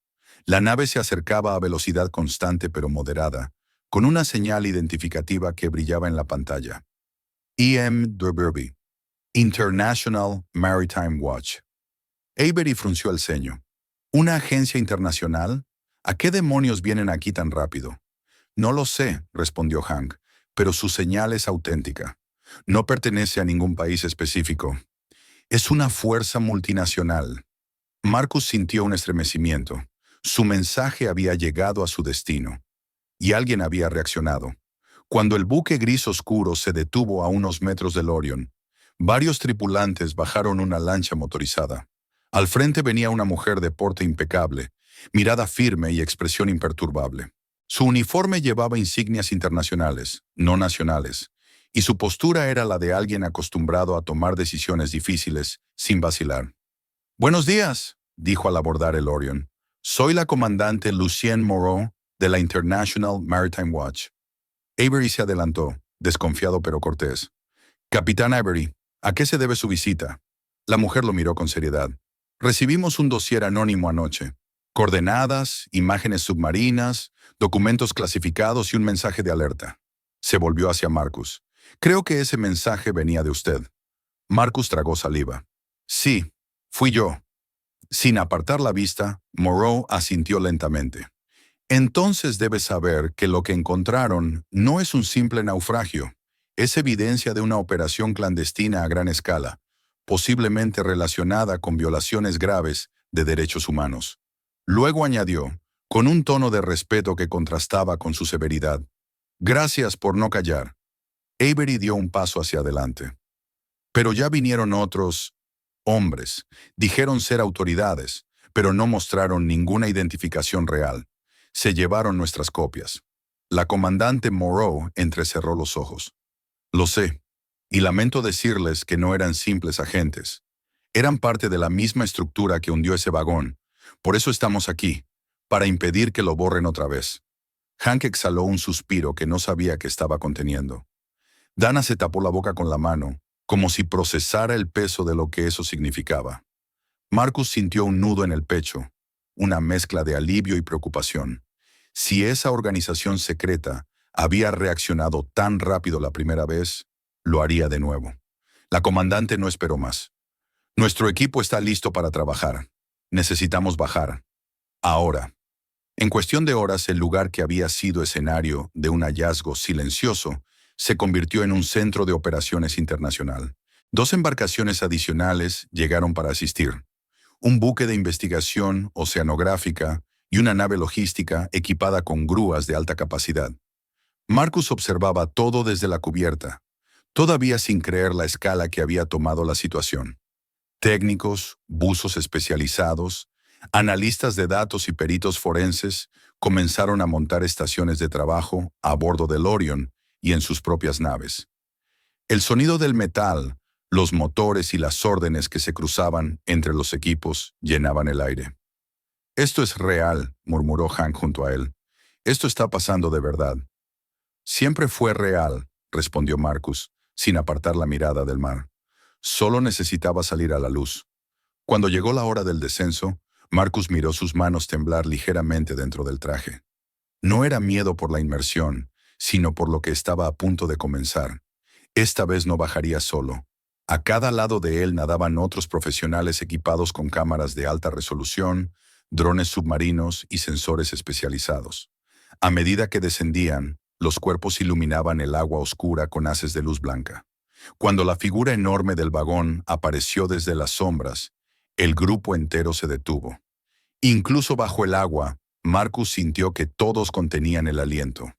La nave se acercaba a velocidad constante pero moderada, con una señal identificativa que brillaba en la pantalla. E.M. Derby, International Maritime Watch. Avery frunció el ceño. ¿Una agencia internacional? ¿A qué demonios vienen aquí tan rápido? No lo sé, respondió Hank, pero su señal es auténtica. No pertenece a ningún país específico. Es una fuerza multinacional. Marcus sintió un estremecimiento. Su mensaje había llegado a su destino. Y alguien había reaccionado. Cuando el buque gris oscuro se detuvo a unos metros del Orion, varios tripulantes bajaron una lancha motorizada. Al frente venía una mujer de porte impecable, mirada firme y expresión imperturbable. Su uniforme llevaba insignias internacionales, no nacionales, y su postura era la de alguien acostumbrado a tomar decisiones difíciles sin vacilar. «Buenos días», dijo al abordar el Orion. «Soy la comandante Lucienne Moreau de la International Maritime Watch». Avery se adelantó, desconfiado pero cortés. «Capitán Avery, ¿a qué se debe su visita?» La mujer lo miró con seriedad. «Recibimos un dossier anónimo anoche. Coordenadas, imágenes submarinas, documentos clasificados y un mensaje de alerta». Se volvió hacia Marcus. «Creo que ese mensaje venía de usted». Marcus tragó saliva. «Sí, fui yo». Sin apartar la vista, Moreau asintió lentamente. «Entonces debes saber que lo que encontraron no es un simple naufragio. Es evidencia de una operación clandestina a gran escala, posiblemente relacionada con violaciones graves de derechos humanos». Luego añadió, con un tono de respeto que contrastaba con su severidad: «Gracias por no callar». Avery dio un paso hacia adelante. «Pero ya vinieron otros hombres. Dijeron ser autoridades, pero no mostraron ninguna identificación real. Se llevaron nuestras copias». La comandante Moreau entrecerró los ojos. «Lo sé, y lamento decirles que no eran simples agentes. Eran parte de la misma estructura que hundió ese vagón. Por eso estamos aquí, para impedir que lo borren otra vez». Hank exhaló un suspiro que no sabía que estaba conteniendo. Dana se tapó la boca con la mano, como si procesara el peso de lo que eso significaba. Marcus sintió un nudo en el pecho, una mezcla de alivio y preocupación. Si esa organización secreta había reaccionado tan rápido la primera vez, lo haría de nuevo. La comandante no esperó más. «Nuestro equipo está listo para trabajar. Necesitamos bajar. Ahora». En cuestión de horas, el lugar que había sido escenario de un hallazgo silencioso se convirtió en un centro de operaciones internacional. 2 embarcaciones adicionales llegaron para asistir: un buque de investigación oceanográfica y una nave logística equipada con grúas de alta capacidad. Marcus observaba todo desde la cubierta, todavía sin creer la escala que había tomado la situación. Técnicos, buzos especializados, analistas de datos y peritos forenses comenzaron a montar estaciones de trabajo a bordo del Orion y en sus propias naves. El sonido del metal, los motores y las órdenes que se cruzaban entre los equipos llenaban el aire. «Esto es real», murmuró Hank junto a él. «Esto está pasando de verdad». «Siempre fue real», respondió Marcus, sin apartar la mirada del mar. Solo necesitaba salir a la luz. Cuando llegó la hora del descenso, Marcus miró sus manos temblar ligeramente dentro del traje. No era miedo por la inmersión, sino por lo que estaba a punto de comenzar. Esta vez no bajaría solo. A cada lado de él nadaban otros profesionales equipados con cámaras de alta resolución, drones submarinos y sensores especializados. A medida que descendían, los cuerpos iluminaban el agua oscura con haces de luz blanca. Cuando la figura enorme del vagón apareció desde las sombras, el grupo entero se detuvo. Incluso bajo el agua, Marcus sintió que todos contenían el aliento.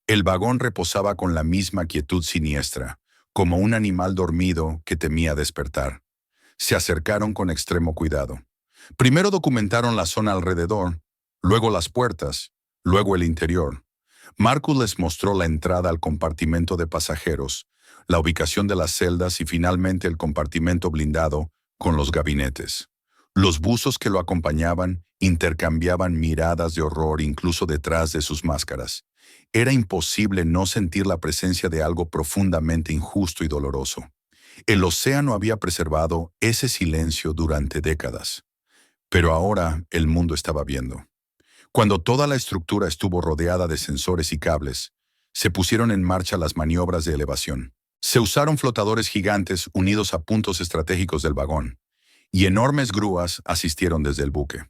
El vagón reposaba con la misma quietud siniestra, como un animal dormido que temía despertar. Se acercaron con extremo cuidado. Primero documentaron la zona alrededor, luego las puertas, luego el interior. Marcus les mostró la entrada al compartimento de pasajeros, la ubicación de las celdas y finalmente el compartimento blindado con los gabinetes. Los buzos que lo acompañaban intercambiaban miradas de horror incluso detrás de sus máscaras. Era imposible no sentir la presencia de algo profundamente injusto y doloroso. El océano había preservado ese silencio durante décadas. Pero ahora el mundo estaba viendo. Cuando toda la estructura estuvo rodeada de sensores y cables, se pusieron en marcha las maniobras de elevación. Se usaron flotadores gigantes unidos a puntos estratégicos del vagón, y enormes grúas asistieron desde el buque.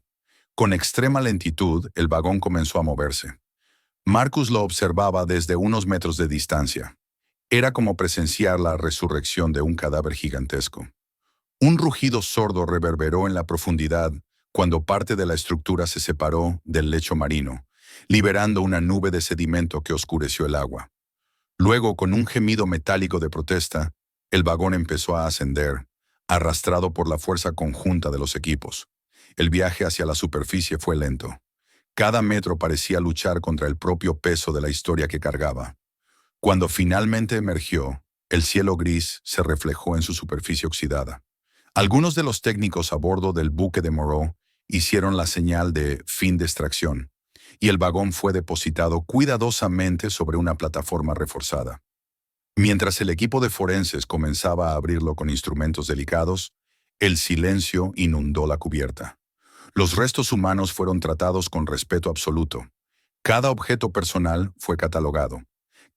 Con extrema lentitud, el vagón comenzó a moverse. Marcus lo observaba desde unos metros de distancia. Era como presenciar la resurrección de un cadáver gigantesco. Un rugido sordo reverberó en la profundidad cuando parte de la estructura se separó del lecho marino, liberando una nube de sedimento que oscureció el agua. Luego, con un gemido metálico de protesta, el vagón empezó a ascender, arrastrado por la fuerza conjunta de los equipos. El viaje hacia la superficie fue lento. Cada metro parecía luchar contra el propio peso de la historia que cargaba. Cuando finalmente emergió, el cielo gris se reflejó en su superficie oxidada. Algunos de los técnicos a bordo del buque de Moreau hicieron la señal de fin de extracción, y el vagón fue depositado cuidadosamente sobre una plataforma reforzada. Mientras el equipo de forenses comenzaba a abrirlo con instrumentos delicados, el silencio inundó la cubierta. Los restos humanos fueron tratados con respeto absoluto. Cada objeto personal fue catalogado.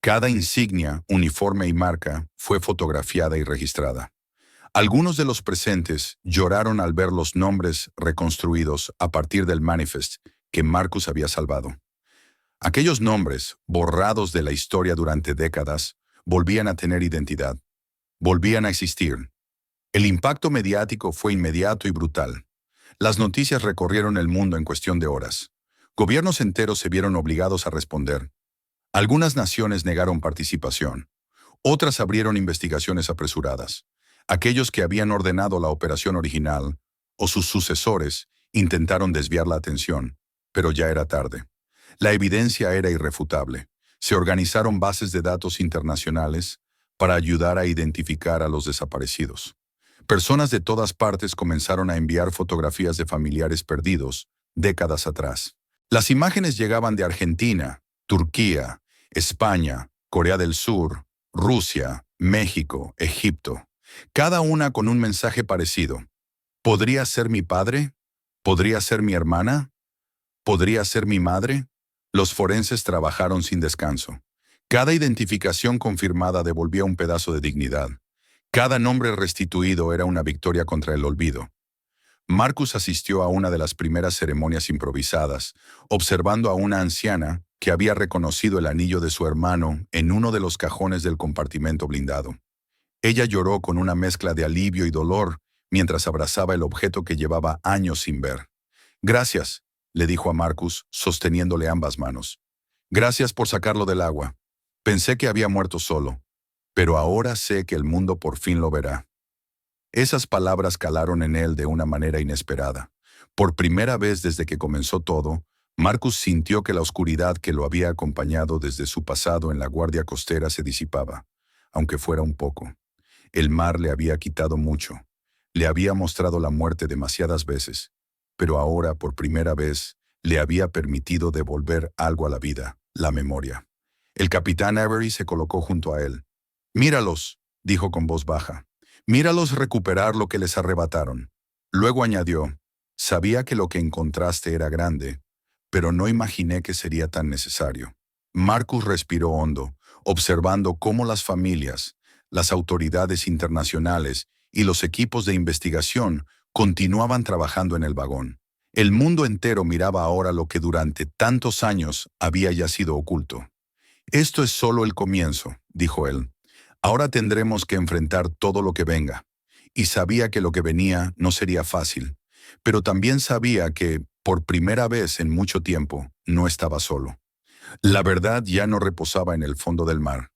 Cada insignia, uniforme y marca fue fotografiada y registrada. Algunos de los presentes lloraron al ver los nombres reconstruidos a partir del manifest que Marcus había salvado. Aquellos nombres, borrados de la historia durante décadas, volvían a tener identidad. Volvían a existir. El impacto mediático fue inmediato y brutal. Las noticias recorrieron el mundo en cuestión de horas. Gobiernos enteros se vieron obligados a responder. Algunas naciones negaron participación. Otras abrieron investigaciones apresuradas. Aquellos que habían ordenado la operación original, o sus sucesores, intentaron desviar la atención, pero ya era tarde. La evidencia era irrefutable. Se organizaron bases de datos internacionales para ayudar a identificar a los desaparecidos. Personas de todas partes comenzaron a enviar fotografías de familiares perdidos décadas atrás. Las imágenes llegaban de Argentina, Turquía, España, Corea del Sur, Rusia, México, Egipto. Cada una con un mensaje parecido. ¿Podría ser mi padre? ¿Podría ser mi hermana? ¿Podría ser mi madre? Los forenses trabajaron sin descanso. Cada identificación confirmada devolvía un pedazo de dignidad. Cada nombre restituido era una victoria contra el olvido. Marcus asistió a una de las primeras ceremonias improvisadas, observando a una anciana que había reconocido el anillo de su hermano en uno de los cajones del compartimento blindado. Ella lloró con una mezcla de alivio y dolor mientras abrazaba el objeto que llevaba años sin ver. «Gracias», le dijo a Marcus, sosteniéndole ambas manos. «Gracias por sacarlo del agua. Pensé que había muerto solo, pero ahora sé que el mundo por fin lo verá». Esas palabras calaron en él de una manera inesperada. Por primera vez desde que comenzó todo, Marcus sintió que la oscuridad que lo había acompañado desde su pasado en la guardia costera se disipaba, aunque fuera un poco. El mar le había quitado mucho. Le había mostrado la muerte demasiadas veces, pero ahora, por primera vez, le había permitido devolver algo a la vida, la memoria. El capitán Avery se colocó junto a él. «Míralos», dijo con voz baja. «Míralos recuperar lo que les arrebataron». Luego añadió, «Sabía que lo que encontraste era grande, pero no imaginé que sería tan necesario». Marcus respiró hondo, observando cómo las familias, las autoridades internacionales y los equipos de investigación continuaban trabajando en el vagón. El mundo entero miraba ahora lo que durante tantos años había ya sido oculto. «Esto es solo el comienzo», dijo él. «Ahora tendremos que enfrentar todo lo que venga». Y sabía que lo que venía no sería fácil, pero también sabía que, por primera vez en mucho tiempo, no estaba solo. La verdad ya no reposaba en el fondo del mar.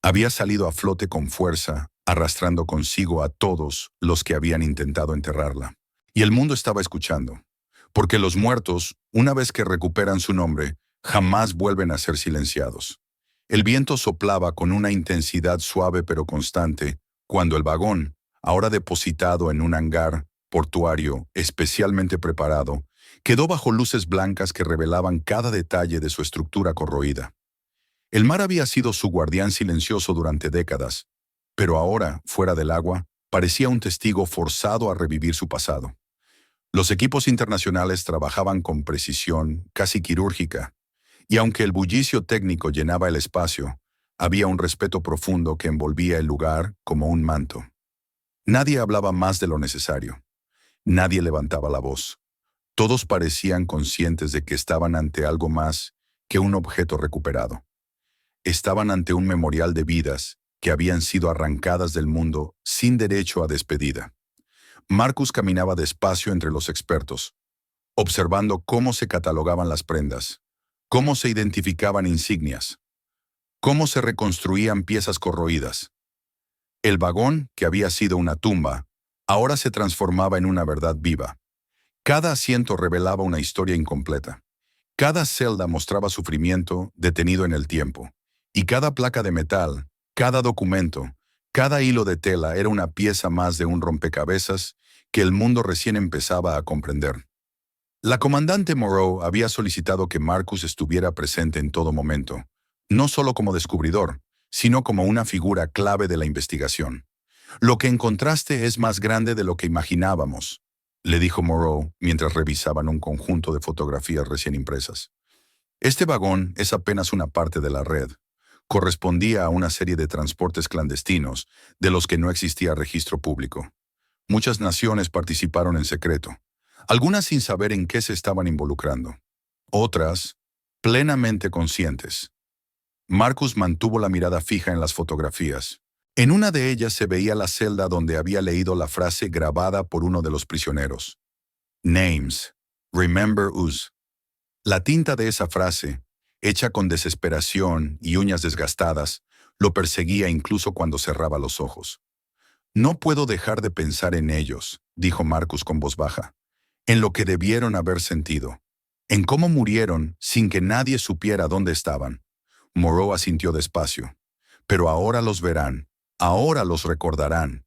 Había salido a flote con fuerza, arrastrando consigo a todos los que habían intentado enterrarla. Y el mundo estaba escuchando. Porque los muertos, una vez que recuperan su nombre, jamás vuelven a ser silenciados. El viento soplaba con una intensidad suave pero constante, cuando el vagón, ahora depositado en un hangar portuario especialmente preparado, quedó bajo luces blancas que revelaban cada detalle de su estructura corroída. El mar había sido su guardián silencioso durante décadas, pero ahora, fuera del agua, parecía un testigo forzado a revivir su pasado. Los equipos internacionales trabajaban con precisión, casi quirúrgica, y aunque el bullicio técnico llenaba el espacio, había un respeto profundo que envolvía el lugar como un manto. Nadie hablaba más de lo necesario. Nadie levantaba la voz. Todos parecían conscientes de que estaban ante algo más que un objeto recuperado. Estaban ante un memorial de vidas que habían sido arrancadas del mundo sin derecho a despedida. Marcus caminaba despacio entre los expertos, observando cómo se catalogaban las prendas, cómo se identificaban insignias, cómo se reconstruían piezas corroídas. El vagón, que había sido una tumba, ahora se transformaba en una verdad viva. Cada asiento revelaba una historia incompleta. Cada celda mostraba sufrimiento detenido en el tiempo. Y cada placa de metal, cada documento, cada hilo de tela era una pieza más de un rompecabezas que el mundo recién empezaba a comprender. La comandante Moreau había solicitado que Marcus estuviera presente en todo momento, no solo como descubridor, sino como una figura clave de la investigación. «Lo que encontraste es más grande de lo que imaginábamos», le dijo Moreau mientras revisaban un conjunto de fotografías recién impresas. «Este vagón es apenas una parte de la red. Correspondía a una serie de transportes clandestinos de los que no existía registro público. Muchas naciones participaron en secreto, algunas sin saber en qué se estaban involucrando, otras plenamente conscientes». Marcus mantuvo la mirada fija en las fotografías. En una de ellas se veía la celda donde había leído la frase grabada por uno de los prisioneros. «Names. Remember us». La tinta de esa frase, hecha con desesperación y uñas desgastadas, lo perseguía incluso cuando cerraba los ojos. «No puedo dejar de pensar en ellos», dijo Marcus con voz baja, «en lo que debieron haber sentido, en cómo murieron sin que nadie supiera dónde estaban». Moreau asintió despacio. «Pero ahora los verán, ahora los recordarán.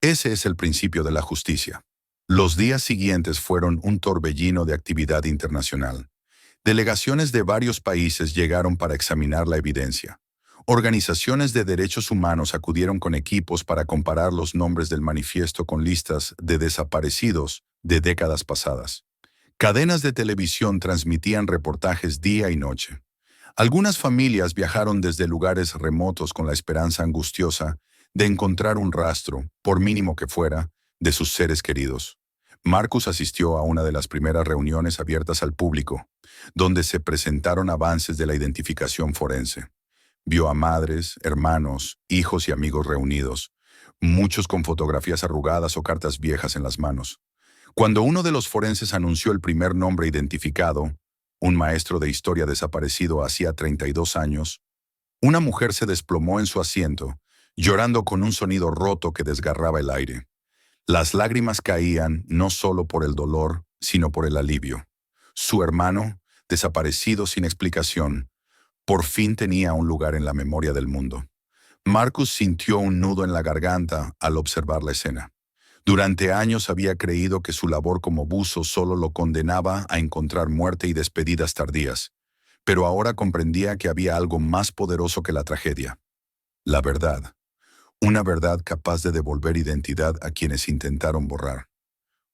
Ese es el principio de la justicia». Los días siguientes fueron un torbellino de actividad internacional. Delegaciones de varios países llegaron para examinar la evidencia. Organizaciones de derechos humanos acudieron con equipos para comparar los nombres del manifiesto con listas de desaparecidos de décadas pasadas. Cadenas de televisión transmitían reportajes día y noche. Algunas familias viajaron desde lugares remotos con la esperanza angustiosa de encontrar un rastro, por mínimo que fuera, de sus seres queridos. Marcus asistió a una de las primeras reuniones abiertas al público, donde se presentaron avances de la identificación forense. Vio a madres, hermanos, hijos y amigos reunidos, muchos con fotografías arrugadas o cartas viejas en las manos. Cuando uno de los forenses anunció el primer nombre identificado, un maestro de historia desaparecido hacía 32 años, una mujer se desplomó en su asiento, llorando con un sonido roto que desgarraba el aire. Las lágrimas caían no solo por el dolor, sino por el alivio. Su hermano, desaparecido sin explicación, por fin tenía un lugar en la memoria del mundo. Marcus sintió un nudo en la garganta al observar la escena. Durante años había creído que su labor como buzo solo lo condenaba a encontrar muerte y despedidas tardías, pero ahora comprendía que había algo más poderoso que la tragedia: la verdad. Una verdad capaz de devolver identidad a quienes intentaron borrar.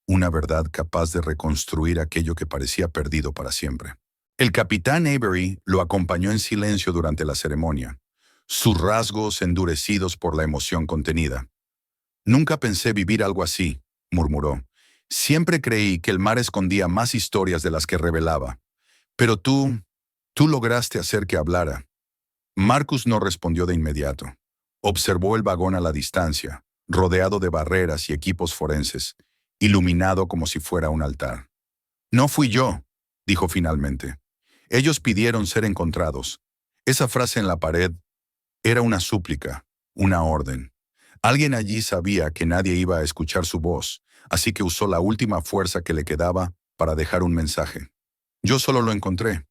Una verdad capaz de reconstruir aquello que parecía perdido para siempre. El capitán Avery lo acompañó en silencio durante la ceremonia, sus rasgos endurecidos por la emoción contenida. «Nunca pensé vivir algo así», murmuró. «Siempre creí que el mar escondía más historias de las que revelaba. Pero tú lograste hacer que hablara». Marcus no respondió de inmediato. Observó el vagón a la distancia, rodeado de barreras y equipos forenses, iluminado como si fuera un altar. «No fui yo», dijo finalmente. «Ellos pidieron ser encontrados». Esa frase en la pared era una súplica, una orden. Alguien allí sabía que nadie iba a escuchar su voz, así que usó la última fuerza que le quedaba para dejar un mensaje. «Yo solo lo encontré».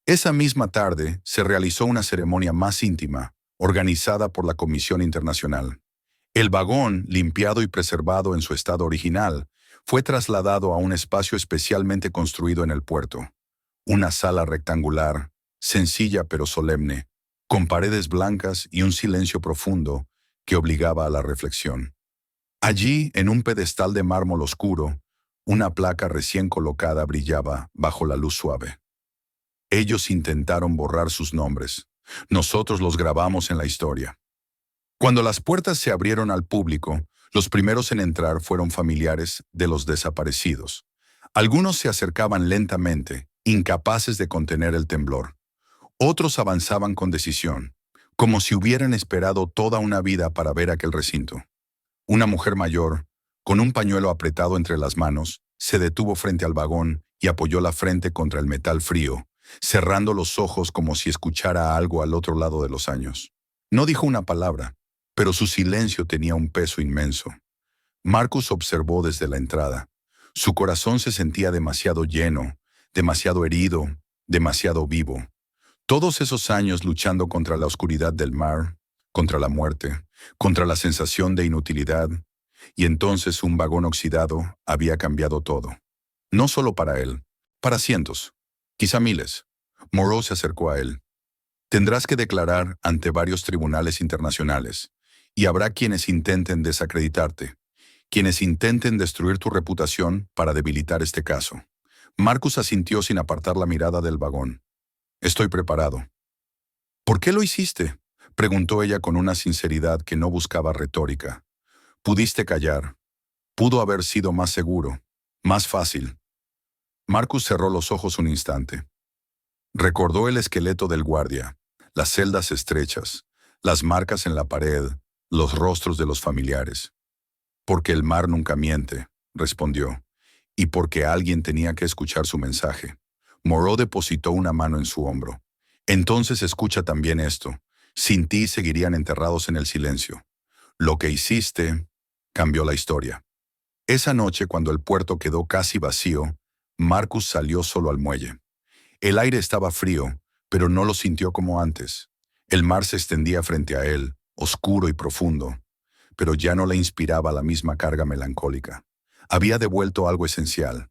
Esa misma tarde se realizó una ceremonia más íntima, organizada por la Comisión Internacional. El vagón, limpiado y preservado en su estado original, fue trasladado a un espacio especialmente construido en el puerto. Una sala rectangular, sencilla pero solemne, con paredes blancas y un silencio profundo que obligaba a la reflexión. Allí, en un pedestal de mármol oscuro, una placa recién colocada brillaba bajo la luz suave. Ellos intentaron borrar sus nombres. Nosotros los grabamos en la historia. Cuando las puertas se abrieron al público, los primeros en entrar fueron familiares de los desaparecidos. Algunos se acercaban lentamente, incapaces de contener el temblor. Otros avanzaban con decisión, como si hubieran esperado toda una vida para ver aquel recinto. Una mujer mayor, con un pañuelo apretado entre las manos, se detuvo frente al vagón y apoyó la frente contra el metal frío, cerrando los ojos como si escuchara algo al otro lado de los años. No dijo una palabra, pero su silencio tenía un peso inmenso. Marcus observó desde la entrada. Su corazón se sentía demasiado lleno, demasiado herido, demasiado vivo. Todos esos años luchando contra la oscuridad del mar, contra la muerte, contra la sensación de inutilidad, y entonces un vagón oxidado había cambiado todo. No solo para él, para cientos, quizá miles. Moreau se acercó a él. «Tendrás que declarar ante varios tribunales internacionales, y habrá quienes intenten desacreditarte, quienes intenten destruir tu reputación para debilitar este caso». Marcus asintió sin apartar la mirada del vagón. «Estoy preparado». «¿Por qué lo hiciste?», preguntó ella con una sinceridad que no buscaba retórica. «Pudiste callar. Pudo haber sido más seguro, más fácil». Marcus cerró los ojos un instante. Recordó el esqueleto del guardia, las celdas estrechas, las marcas en la pared, los rostros de los familiares. «Porque el mar nunca miente», respondió, «y porque alguien tenía que escuchar su mensaje». Moreau depositó una mano en su hombro. «Entonces escucha también esto. Sin ti seguirían enterrados en el silencio. Lo que hiciste cambió la historia». Esa noche, cuando el puerto quedó casi vacío, Marcus salió solo al muelle. El aire estaba frío, pero no lo sintió como antes. El mar se extendía frente a él, oscuro y profundo, pero ya no le inspiraba la misma carga melancólica. Había devuelto algo esencial.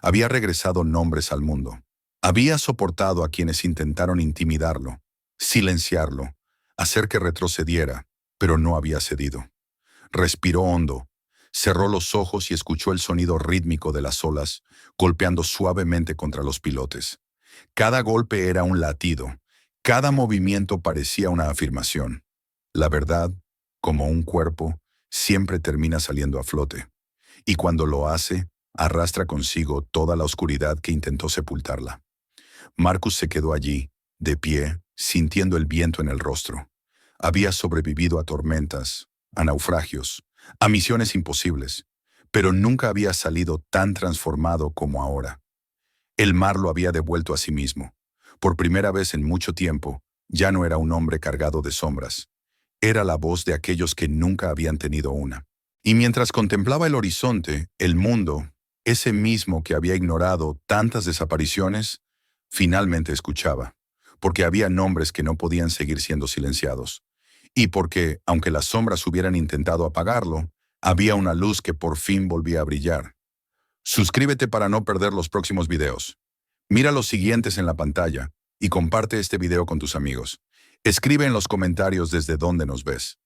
Había regresado nombres al mundo. Había soportado a quienes intentaron intimidarlo, silenciarlo, hacer que retrocediera, pero no había cedido. Respiró hondo, cerró los ojos y escuchó el sonido rítmico de las olas golpeando suavemente contra los pilotes. Cada golpe era un latido, cada movimiento parecía una afirmación. La verdad, como un cuerpo, siempre termina saliendo a flote, y cuando lo hace, arrastra consigo toda la oscuridad que intentó sepultarla. Marcus se quedó allí, de pie, sintiendo el viento en el rostro. Había sobrevivido a tormentas, a naufragios, a misiones imposibles, pero nunca había salido tan transformado como ahora. El mar lo había devuelto a sí mismo. Por primera vez en mucho tiempo, ya no era un hombre cargado de sombras. Era la voz de aquellos que nunca habían tenido una. Y mientras contemplaba el horizonte, el mundo, ese mismo que había ignorado tantas desapariciones, Finalmente escuchaba, porque había nombres que no podían seguir siendo silenciados. Y porque, aunque las sombras hubieran intentado apagarlo, había una luz que por fin volvía a brillar. Suscríbete para no perder los próximos videos. Mira los siguientes en la pantalla y comparte este video con tus amigos. Escribe en los comentarios desde dónde nos ves.